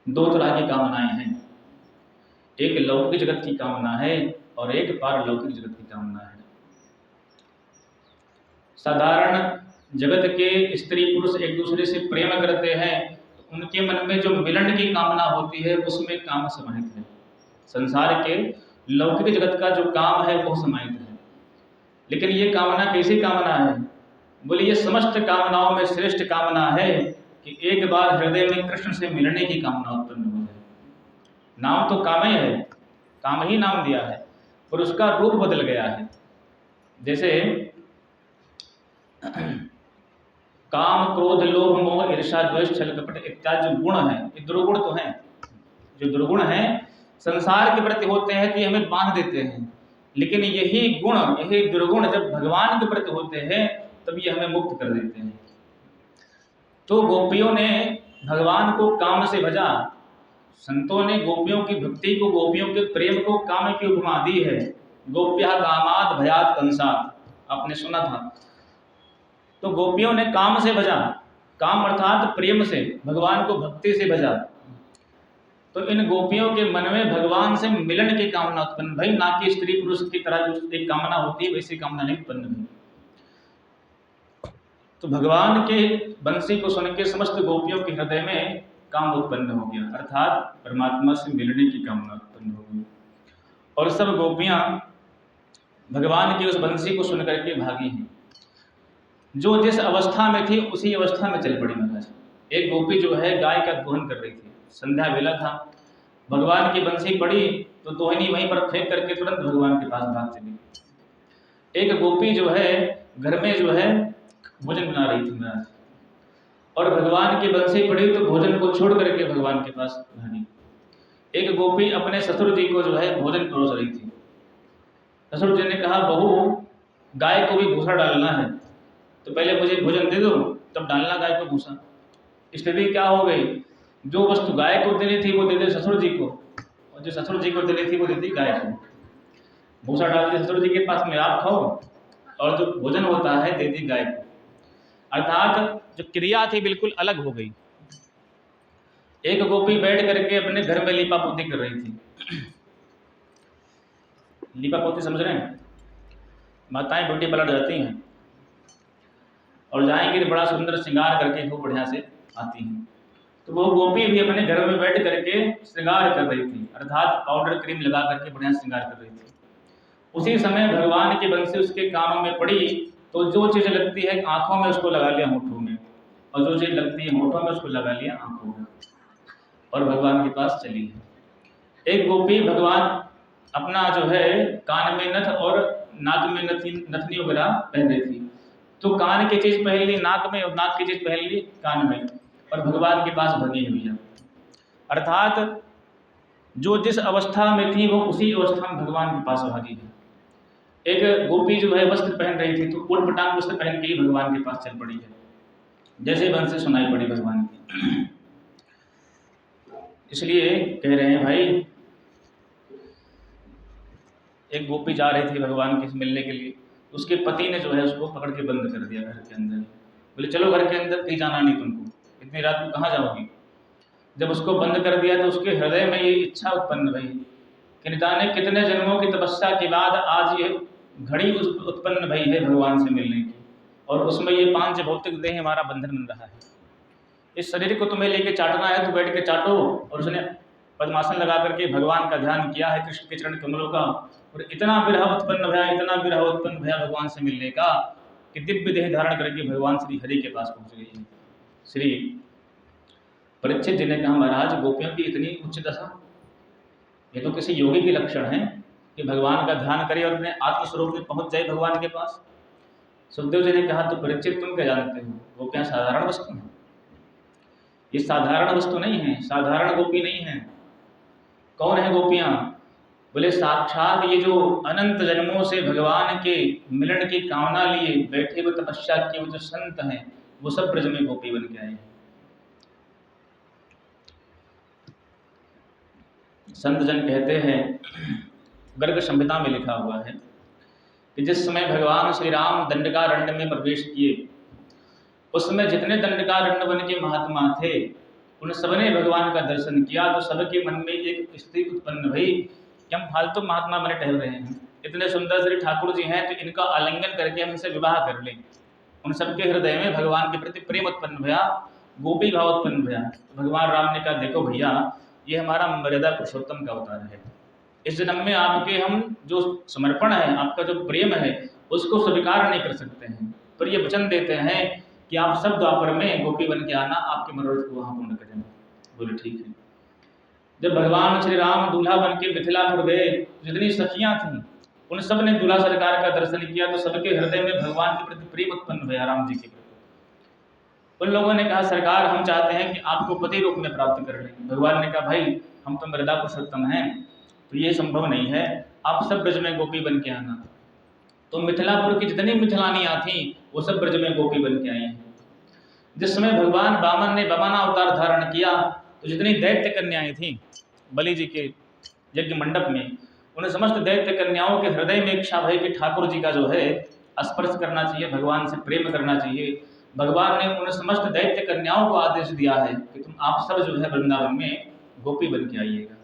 दो तरह की कामनाएं हैं, एक लौकिक जगत की कामना है और एक पारलौकिक जगत की कामना है। साधारण जगत के स्त्री पुरुष एक दूसरे से प्रेम करते हैं तो उनके मन में जो मिलन की कामना होती है उसमें काम समाहित है। संसार के लौकिक जगत का जो काम है वो समाहित है। लेकिन ये कामना कैसी कामना है? बोले ये समस्त कामनाओं में श्रेष्ठ कामना है कि एक बार हृदय में कृष्ण से मिलने की कामना उत्पन्न हो जाए। नाम तो काम ही है, काम ही नाम दिया है, पर उसका रूप बदल गया है। जैसे काम क्रोध लोभ मोह ईर्ष्या द्वेष छल कपट इत्यादि जो गुण हैं, ये दुर्गुण तो हैं। जो दुर्गुण हैं संसार के प्रति होते हैं तो ये हमें बांध देते हैं, लेकिन यही गुण यही दुर्गुण जब भगवान के प्रति होते हैं तब ये हमें मुक्त कर देते हैं। तो गोपियों ने भगवान को काम से भजा, संतों ने गोपियों की भक्ति को गोपियों के प्रेम को काम की उपमा दी है। गोप्या कामाद भयात कंसात, आपने सुना था। तो गोपियों ने काम से भजा, काम अर्थात प्रेम से, भगवान को भक्ति से भजा। तो इन गोपियों के मन में भगवान से मिलन की कामना उत्पन्न भई, ना कि स्त्री पुरुष की तरह जो एक कामना होती है वैसी कामना नहीं उत्पन्न हुई। तो भगवान के बंसी को सुन के समस्त गोपियों के हृदय में काम उत्पन्न हो गया, अर्थात परमात्मा से मिलने की कामना उत्पन्न हो गई। और सब गोपियां भगवान की उस बंसी को सुन करके भागी हैं। जो जिस अवस्था में थी उसी अवस्था में चल पड़ी महाराज। एक गोपी जो है गाय का दोहन कर रही थी, संध्या वेला था, भगवान की बंसी पड़ी तो दोहनी वहीं पर फेंक करके तुरंत भगवान के पास भाग चली। एक गोपी जो है घर में जो है भोजन बना रही थी महाराज, और भगवान की बंसी पड़ी तो भोजन को छोड़ करके भगवान के पास भागी। एक गोपी अपने ससुर जी को जो है भोजन परोस रही थी। ससुर जी ने कहा, बहू गाय को भी भूसा डालना है तो पहले मुझे भोजन दे दो तब डालना गाय को भूसा। स्थिति क्या हो गई, जो वस्तु गाय को देनी थी वो दे दे ससुर जी को, और जो ससुर जी को देनी थी वो दे दी गाय को। भूसा डाल दी ससुर जी के पास में, आप खाओ, और जो भोजन होता है दे दी गाय को। अर्थात जो क्रिया थी बिल्कुल अलग हो गई। एक गोपी बैठ करके अपने घर में लीपा पोती कर रही थी। लीपा पोती समझ रहे हैं? माताएं ब्यूटी पार्लर जाती हैं और जाएंगी तो बड़ा सुंदर श्रृंगार करके खूब बढ़िया से आती हैं। तो वो गोपी भी अपने घर में बैठ करके श्रृंगार कर रही थी, अर्थात पाउडर क्रीम लगा करके बढ़िया श्रृंगार कर रही थी। उसी समय भगवान की बंसी उसके कानों में पड़ी तो जो चीज़ लगती है आंखों में उसको लगा लिया होठों में, और जो चीज़ लगती है होठों में उसको लगा लिया आंखों में, और भगवान के पास चली है। एक गोपी भगवान अपना जो है कान में नथ और नाक में नथनी वगैरह पहन रही थी, तो कान की चीज़ पहन ली नाक में और नाक की चीज़ पहन ली कान में, और भगवान के पास भगी हुई है। अर्थात जो जिस अवस्था में थी वो उसी अवस्था में भगवान के पास भागी है। एक गोपी जो है वस्त्र पहन रही थी तो उटपटांग वस्त्र पहन के ही भगवान के पास चल पड़ी है, जैसे बंसी सुनाई पड़ी भगवान की। इसलिए कह रहे हैं भाई, एक गोपी जा रही थी भगवान के मिलने के लिए, उसके पति ने जो है उसको पकड़ के बंद कर दिया घर के अंदर। बोले चलो घर के अंदर, कहीं जाना नहीं तुमको, इतनी रात को कहाँ जाओगी। जब उसको बंद कर दिया तो उसके हृदय में ये इच्छा उत्पन्न हुई कि न जाने कितने जन्मों की तपस्या के बाद आज ये घड़ी उत्पन्न भई है भगवान से मिलने की, और उसमें ये पांच भौतिक देह हमारा बंधन बन रहा है। इस शरीर को तुम्हें लेके चाटना है तो बैठ के चाटो। और उसने पद्मासन लगा करके भगवान का ध्यान किया है, कृष्ण के चरण कमलों का, और इतना विरह उत्पन्न भया, इतना विरह उत्पन्न भया भगवान से मिलने का कि दिव्य देह धारण करके भगवान श्री हरि के पास पहुंच गई है। श्री परीक्षित जी ने कहा, महाराज गोपियों की इतनी उच्च दशा, ये तो किसी योगी के लक्षण है कि भगवान का ध्यान करे और अपने आत्मस्वरूप में पहुंच जाए भगवान के पास। सुखदेव जी ने कहा, तो परीक्षित तुम क्या जानते हो, गोपियां साधारण वस्तु हैं। ये साधारण वस्तु नहीं है, साधारण गोपी नहीं है। कौन है गोपियां? बोले साक्षात ये जो अनंत जन्मों से भगवान के मिलन की कामना लिए बैठे हुए तपस्या किए हुए जो संत हैं, वो सब ब्रज में गोपी बन के आए हैं। संत जन कहते हैं, गर्ग संहिता में लिखा हुआ है कि जिस समय भगवान श्री राम दंडकारण्य में प्रवेश किए, उसमें जितने दंडकारण्य वन के महात्मा थे उन सबने भगवान का दर्शन किया, तो सबके मन में एक स्थिति उत्पन्न हुई कि हम फालतू महात्मा बने टहल रहे हैं, इतने सुंदर श्री ठाकुर जी हैं तो इनका आलिंगन करके हम इनसे विवाह कर लें। उन सबके हृदय में भगवान के प्रति प्रेम उत्पन्न हुआ, गोपी भाव उत्पन्न हुआ। भगवान राम ने कहा, देखो भैया, ये हमारा मर्यादा पुरुषोत्तम का अवतार है, इस जन्म में आपके हम जो समर्पण है, आपका जो प्रेम है, उसको स्वीकार नहीं कर सकते हैं, पर ये वचन देते हैं कि आप सब द्वापर में गोपी बन के आना, आपके मनोरथ को वहाँ पूर्ण करें। बोले ठीक है। जब भगवान श्री राम दूल्हा बन के मिथिलापुर गए, जितनी सखियां थीं उन सब ने दूल्हा सरकार का दर्शन किया, तो सबके हृदय में भगवान के प्रति प्रेम उत्पन्न हुआ, राम जी के प्रति। उन लोगों ने कहा, सरकार हम चाहते हैं कि आपको पति रूप में प्राप्त कर लें। भगवान ने कहा, भाई हम तो मर्यादा पुरुषोत्तम हैं, तो ये संभव नहीं है, आप सब ब्रज में गोपी बन के आना। तो मिथिलापुर की जितनी मिथिलानियां थीं वो सब ब्रज में गोपी बन के आई हैं। जिस समय भगवान वामन ने वामना अवतार धारण किया, तो जितनी दैत्य कन्याएं थीं बलि जी के यज्ञ मंडप में, उन्हें समस्त दैत्य कन्याओं के हृदय में इच्छा भई कि ठाकुर जी का जो है स्पर्श करना चाहिए, भगवान से प्रेम करना चाहिए। भगवान ने उन समस्त दैत्य कन्याओं को आदेश दिया है कि तुम आप सब जो है वृंदावन में गोपी बन के आइएगा।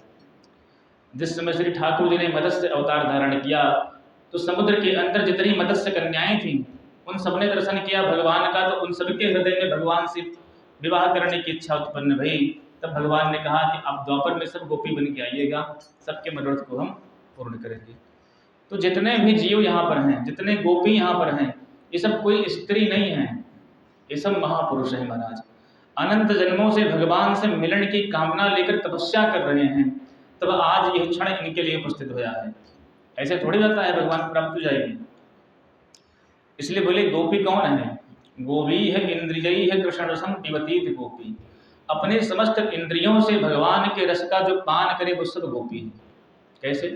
जिस समय श्री ठाकुर जी ने मत्स्य अवतार धारण किया, तो समुद्र के अंदर जितनी मत्स्य कन्याएं थीं उन सबने दर्शन किया भगवान का, तो उन सबके हृदय में भगवान से विवाह करने की इच्छा उत्पन्न भई। तब भगवान ने कहा कि आप द्वापर में सब गोपी बन के आइएगा, सबके मनोरथ को हम पूर्ण करेंगे। तो जितने भी जीव यहाँ पर हैं, जितने गोपी यहाँ पर हैं, ये सब कोई स्त्री नहीं है, ये सब महापुरुष है महाराज। अनंत जन्मों से भगवान से मिलन की कामना लेकर तपस्या कर रहे हैं, तब आज यह क्षण इनके लिए उपस्थित हुआ है। ऐसे थोड़ी जाता है भगवान प्राप्त हो जाएगी। इसलिए बोले गोपी कौन है? गोवी है इंद्रियई है कृष्ण रसम पिबतीत गोपी। अपने समस्त इंद्रियों से भगवान के रस का जो पान करे वो सब गोपी है। कैसे?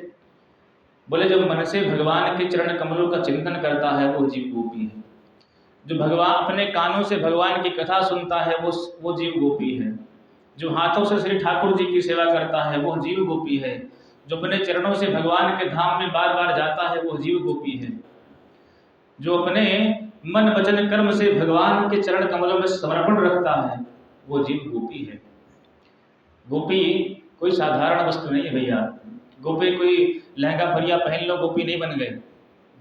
बोले जो मन से भगवान के चरण कमलों का चिंतन करता है वो जीव गोपी है। जो भगवान अपने कानों से भगवान की कथा सुनता है वो जीव गोपी है। जो हाथों से श्री ठाकुर जी की सेवा करता है वो जीव गोपी है। जो अपने चरणों से भगवान के धाम में बार बार जाता है वो जीव गोपी है। जो अपने मन वचन कर्म से भगवान के चरण कमलों में समर्पण रखता है वो जीव गोपी है। गोपी कोई साधारण वस्तु नहीं है भैया। गोपी कोई लहंगा फरिया पहन लो गोपी नहीं बन गए।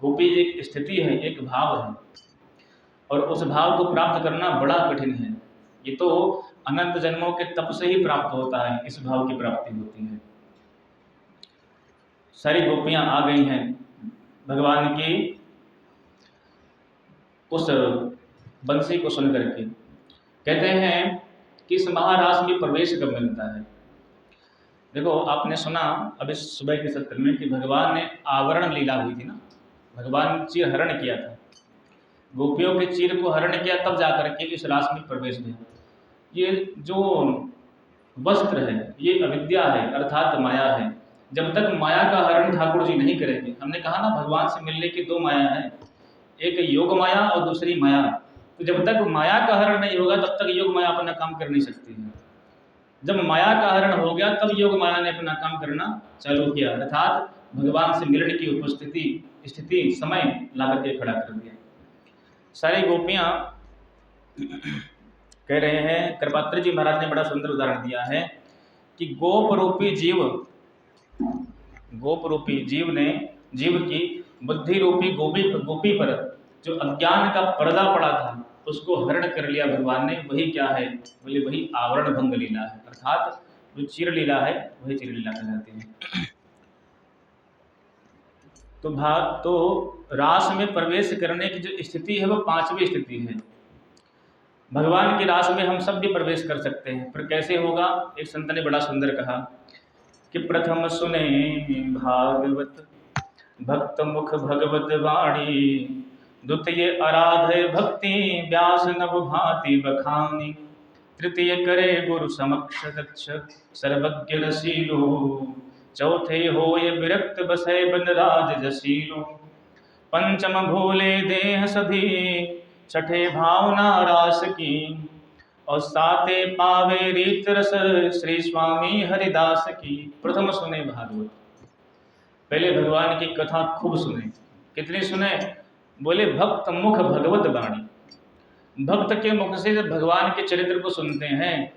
गोपी एक स्थिति है, एक भाव है, और उस भाव को प्राप्त करना बड़ा कठिन है। ये तो अनंत जन्मों के तप से ही प्राप्त होता है, इस भाव की प्राप्ति होती है। सारी गोपियां आ गई हैं भगवान की उस बंसी को सुन करके। कहते हैं कि इस महारास में प्रवेश कब मिलता है। देखो आपने सुना अभी सुबह के सत्र में कि भगवान ने आवरण लीला हुई थी ना, भगवान चीर हरण किया था, गोपियों के चीर को हरण किया, तब जाकर के इस रास में प्रवेश किया। ये जो वस्त्र है ये अविद्या है, अर्थात माया है। जब तक माया का हरण ठाकुर जी नहीं करेंगे, हमने कहा ना भगवान से मिलने की दो माया है, एक योग माया और दूसरी माया। तो जब तक माया का हरण नहीं होगा तब तक योग माया अपना काम कर नहीं सकती है। जब माया का हरण हो गया तब योग माया ने अपना काम करना चालू किया, अर्थात भगवान से मिलने की उपस्थिति स्थिति समय ला करके खड़ा कर दिया। सारी गोपियाँ कह रहे हैं, कृपात्र जी महाराज ने बड़ा सुंदर उदाहरण दिया है कि गोप रूपी जीव ने जीव की बुद्धि रूपी गोपी पर जो अज्ञान का पर्दा पड़ा था उसको हरण कर लिया भगवान ने। वही क्या है? बोले वही आवरण भंग लीला है, अर्थात जो चिर लीला है वही चिर लीला कहलाती है। तो रास में प्रवेश करने की जो स्थिति है वो 5वीं स्थिति है। भगवान की रास में हम सब भी प्रवेश कर सकते हैं, पर कैसे होगा? एक संत ने बड़ा सुंदर कहा कि प्रथम सुने भागवत भक्त मुख भगवत वाणी, द्वितीय आराधय भक्ति व्यास नव भांति बखानी, तृतीय करे गुरु समक्ष दक्ष सर्वज्ञ रसीलो, चौथे होय विरक्त बसै बनराज जसीलो, पंचम भूले देह सधी, छठे भावना रास की, और साते पावे रीत रस श्री स्वामी हरिदास की। प्रथम सुने भागवत, पहले भगवान की कथा खूब सुने। कितनी सुने? बोले भक्त मुख भगवत वाणी, भक्त के मुख से जब भगवान के चरित्र को सुनते हैं।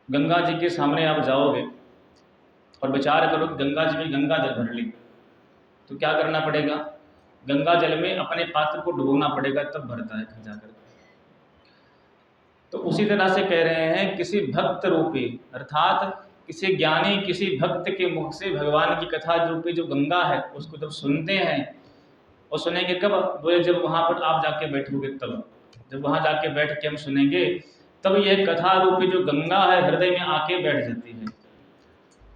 गंगा जी के सामने आप जाओगे और विचार करो गंगा जी में गंगा जल भर ली, तो क्या करना पड़ेगा? गंगा जल में अपने पात्र को डुबोना पड़ेगा, तब भरता है जाकर। तो उसी तरह से कह रहे हैं किसी भक्त रूपी अर्थात किसी ज्ञानी किसी भक्त के मुख से भगवान की कथा रूपी जो गंगा है उसको जब सुनते हैं, और सुनेंगे कब? बोले जब वहाँ पर आप जाके बैठोगे तब। जब वहाँ जाके बैठ के हम सुनेंगे तब यह कथा रूपी जो गंगा है हृदय में आके बैठ जाती है।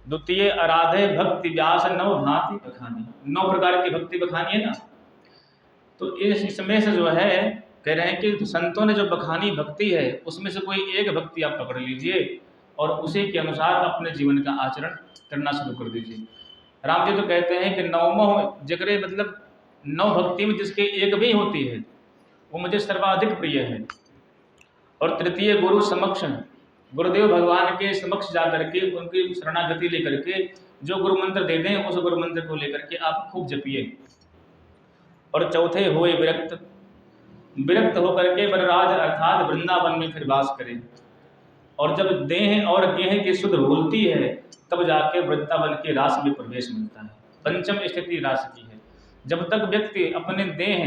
द्वितीय आराधे भक्ति व्यास नव भांति बखानी, 9 प्रकार की भक्ति बखानी है ना। तो इसमें से जो है कह रहे हैं कि संतों ने जो बखानी भक्ति है उसमें से कोई एक भक्ति आप पकड़ लीजिए और उसी के अनुसार अपने जीवन का आचरण करना शुरू कर दीजिए। राम जी तो कहते हैं कि 9 जिक्र मतलब 9 भक्ति में जिसके एक भी होती है वो मुझे सर्वाधिक प्रिय है। और तृतीय गुरु समक्ष, गुरुदेव भगवान के समक्ष जा करके उनकी शरणागति लेकर के जो गुरु मंत्र दे दें उस गुरु मंत्र को लेकर के आप खूब जपिए। और चौथे होए विरक्त होकर के वरराज अर्थात वृंदावन में फिर वास करें। और जब देह और गेह की शुद्ध होती है तब जाके वृंदावन के रास में प्रवेश मिलता है। पंचम स्थिति रास की है। जब तक व्यक्ति अपने देह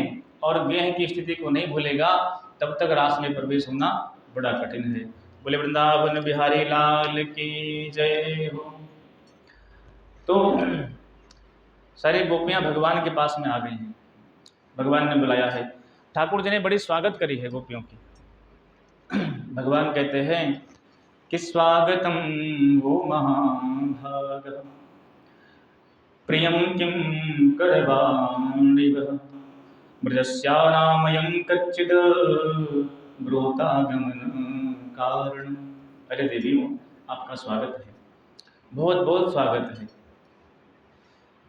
और गेह की स्थिति को नहीं भूलेगा तब तक रास में प्रवेश होना बड़ा कठिन है। बोले वृंदावन बिहारी लाल की जय हो। तो सारी गोपियां भगवान के पास में आ गई हैं, भगवान ने बुलाया है। ठाकुर जी ने बड़ी स्वागत करी है गोपियों की। भगवान कहते हैं कि स्वागतम वो महाभाग प्रियम किम करवाणिव ब्रजस्यानामयं कच्चिद ब्रूतागमन कारण। अरे देवियों आपका स्वागत है, बहुत बहुत स्वागत है।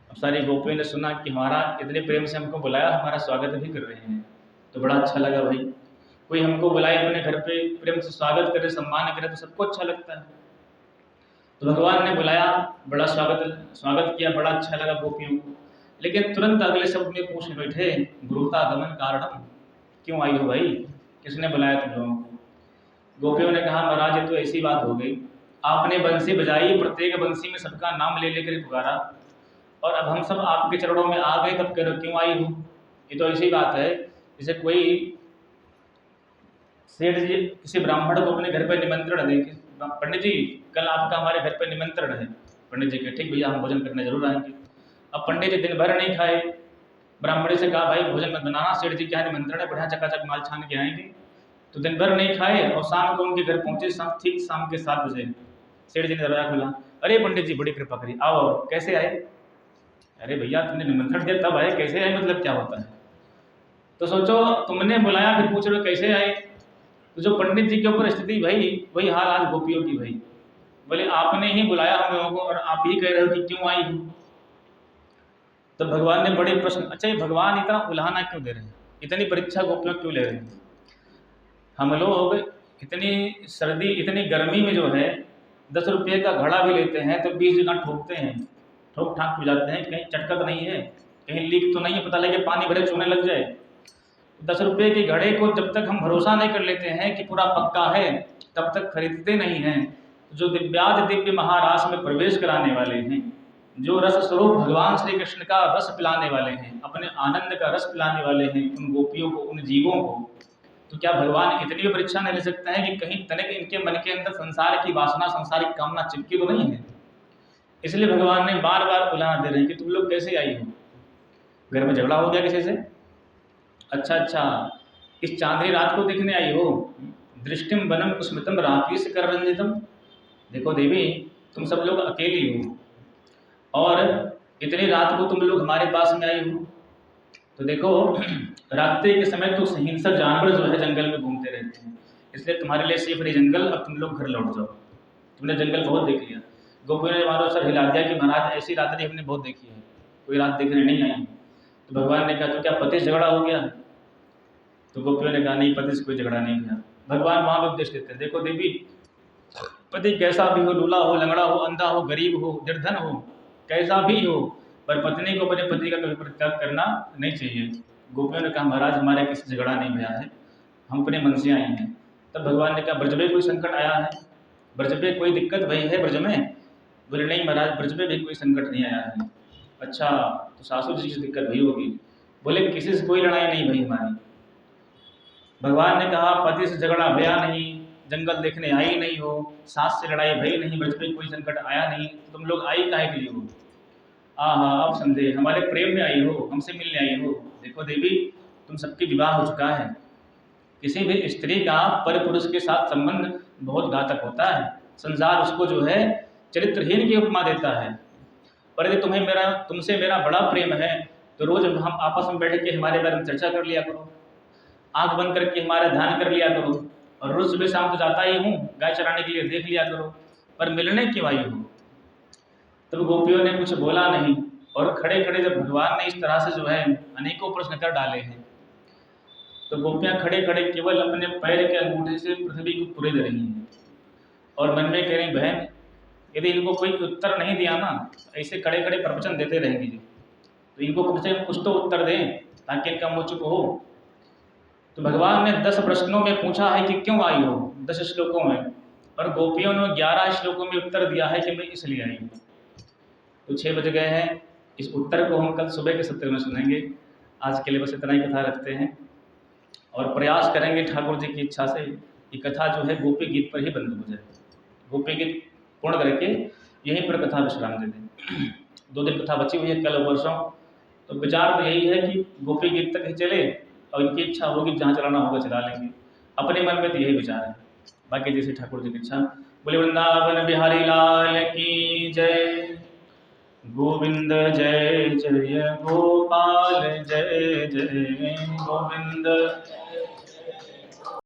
अब सारी गोपियों ने सुना कि हमारा इतने प्रेम से हमको बुलाया, हमारा स्वागत भी कर रहे हैं, तो बड़ा अच्छा लगा भाई। कोई हमको बुलाए अपने घर पे प्रेम से स्वागत करे सम्मान करे तो सबको अच्छा लगता है। तो भगवान ने बुलाया, बड़ा स्वागत किया, बड़ा अच्छा लगा गोपियों को। लेकिन तुरंत अगले शब्द में पूछने बैठे गुरुतागमन कारणम, क्यों आई हो भाई, किसने बुलाया तुम लोगों को? गोपियों ने कहा महाराज ये तो ऐसी बात हो गई, आपने बंसी बजाई, प्रत्येक बंसी में सबका नाम ले लेकर पुकारा और अब हम सब आपके चरणों में आ गए, तब कह रहे क्यों आई हो? ये तो ऐसी बात है जैसे कोई सेठ जी किसी ब्राह्मण को अपने घर पर निमंत्रण दे, पंडित जी कल आपका हमारे घर पर निमंत्रण है। पंडित जी के ठीक भैया हम भोजन करने जरूर आएंगे। अब पंडित जी दिन भर नहीं खाए, ब्राह्मण से कहा भाई भोजन मत बनाना, सेठ जी क्या निमंत्रण है, बढ़िया चकाचक माल छान के आएंगे। तो दिन भर नहीं खाए और शाम को उनके घर पहुंचे, ठीक शाम के 7 बजे सेठ जी ने दरवाजा खोला। अरे पंडित जी बड़ी कृपा करी, आओ कैसे आए? अरे भैया तुमने निमंत्रण दिया तब आए, कैसे आए मतलब क्या होता है? तो सोचो तुमने बुलाया फिर पूछ रहे हो कैसे आए। तो जो पंडित जी के ऊपर स्थिति भाई वही हाल आज गोपियों की भाई। बोले आपने ही बुलाया हम लोगों को और आप ही कह रहे हो कि क्यों आई हो। तो भगवान ने बड़े प्रश्न, अच्छा ये भगवान इतना उलाहना क्यों दे रहे हैं, इतनी परीक्षा गोपियों क्यों ले रहे हैं? हम लोग इतनी सर्दी इतनी गर्मी में जो है 10 रुपये का घड़ा भी लेते हैं तो 20 जगह ठोकते हैं, ठोक ठाक हो जाते हैं, कहीं चटका तो नहीं है, कहीं लीक तो नहीं है, पता लगे पानी भरे चूने लग जाए। 10 रुपये के घड़े को जब तक हम भरोसा नहीं कर लेते हैं कि पूरा पक्का है, तब तक खरीदते नहीं हैं। जो दिव्याद दिव्य महाराज में प्रवेश कराने वाले हैं, जो रस स्वरूप भगवान श्री कृष्ण का रस पिलाने वाले हैं, अपने आनंद का रस पिलाने वाले हैं उन गोपियों को, उन जीवों को, तो क्या भगवान इतनी भी परीक्षा नहीं ले सकते हैं कि कहीं तनिक इनके मन के अंदर संसार की वासना, संसारिक कामना चिपकी तो नहीं है? इसलिए भगवान ने बार बार बुलाना दे रहे हैं कि तुम लोग कैसे आई हो? घर में झगड़ा हो गया किसी से? अच्छा, इस चांदनी रात को देखने आई हो? दृष्टिम वनम कुस्मितम राकेश कर रंजितम। देखो देवी, तुम सब लोग अकेली हो और इतनी रात को तुम लोग हमारे पास में आई हो। तो देखो, रात्रि के समय तो हिंसक जानवर जो है जंगल में घूमते रहते हैं, इसलिए तुम्हारे लिए सेफ नहीं जंगल, अब तुम लोग घर लौट जाओ, तुमने जंगल बहुत देख लिया। गोपियों ने मारो सर हिला दिया कि महाराज ऐसी रात्रि हमने बहुत देखी है, कोई रात देखने नहीं आई। तो भगवान ने कहा तो क्या पति से झगड़ा हो गया? तो गोपियों ने कहा नहीं, पति से कोई झगड़ा नहीं किया। भगवान वहाँ भी उपदेश देते हैं, देखो देवी, पति कैसा भी हो, लूला हो, लंगड़ा हो, अंधा हो, गरीब हो, निर्धन हो, कैसा भी हो, पर पत्नी को अपने पति का कभी परित्याग करना नहीं चाहिए। गोपियों ने कहा महाराज हमारे किसी झगड़ा नहीं हुआ है, हम अपने मन से आई हैं। तब भगवान ने कहा ब्रज में कोई संकट आया है? ब्रज में कोई दिक्कत भई है ब्रज में? बोले नहीं महाराज, ब्रज में भी कोई संकट नहीं आया है। अच्छा, तो सासू जी की दिक्कत भी होगी? बोले किसी से कोई लड़ाई नहीं भई हमारी। भगवान ने कहा पति से झगड़ा भया नहीं, जंगल देखने आई नहीं हो, सास से लड़ाई भई नहीं, ब्रज में कोई संकट आया नहीं, तुम लोग आई काहे के लिए हो? अब संदेह, हमारे प्रेम में आई हो, हमसे मिलने आई हो। देखो देवी, तुम सबकी विवाह हो चुका है, किसी भी स्त्री का पर पुरुष के साथ संबंध बहुत घातक होता है, संसार उसको जो है चरित्रहीन की उपमा देता है। पर यदि तुमसे मेरा बड़ा प्रेम है तो रोज हम आपस में बैठ के हमारे बारे में चर्चा कर लिया करो, आंख बंद करके हमारा ध्यान कर लिया करो, और रोज सुबह शाम तो जाता ही हूँ गाय चराने के लिए, देख लिया करो, पर मिलने क्यों आई हो? तब गोपियों ने कुछ बोला नहीं, और खड़े खड़े जब भगवान ने इस तरह से जो है अनेकों प्रश्न कर डाले हैं, तो गोपियाँ खड़े खड़े केवल अपने पैर के अंगूठे से पृथ्वी को पुरेद रही हैं और मन में कह रही बहन, यदि इनको कोई उत्तर नहीं दिया ना, ऐसे खड़े खड़े प्रवचन देते रहेंगे जी, तो इनको कम से कम कुछ तो उत्तर दें ताकि इनका मुँह चुप हो। तो भगवान ने 10 प्रश्नों में पूछा है कि क्यों आई हो, 10 श्लोकों में, और गोपियों ने 11 श्लोकों में उत्तर दिया है कि मैं इसलिए आई हूँ। तो 6 बज गए हैं, इस उत्तर को हम कल सुबह के सत्र में सुनेंगे। आज के लिए बस इतना ही कथा रखते हैं और प्रयास करेंगे ठाकुर जी की इच्छा से ये कथा जो है गोपी गीत पर ही बंद हो जाए, गोपी गीत पूर्ण करके यहीं पर कथा विश्राम दे दें। 2 दिन कथा बची हुई है, कल और परसों, तो विचार तो यही है कि गोपी गीत तक ही चले, और इनकी इच्छा होगी जहाँ चलाना होगा चला लेंगे, अपने मन में तो यही विचार है, बाकी जैसे ठाकुर जी की इच्छा। बोले वृंदावन बिहारी लाल की जय, गोविंद जय जय गोपाल जय जय गोविंद।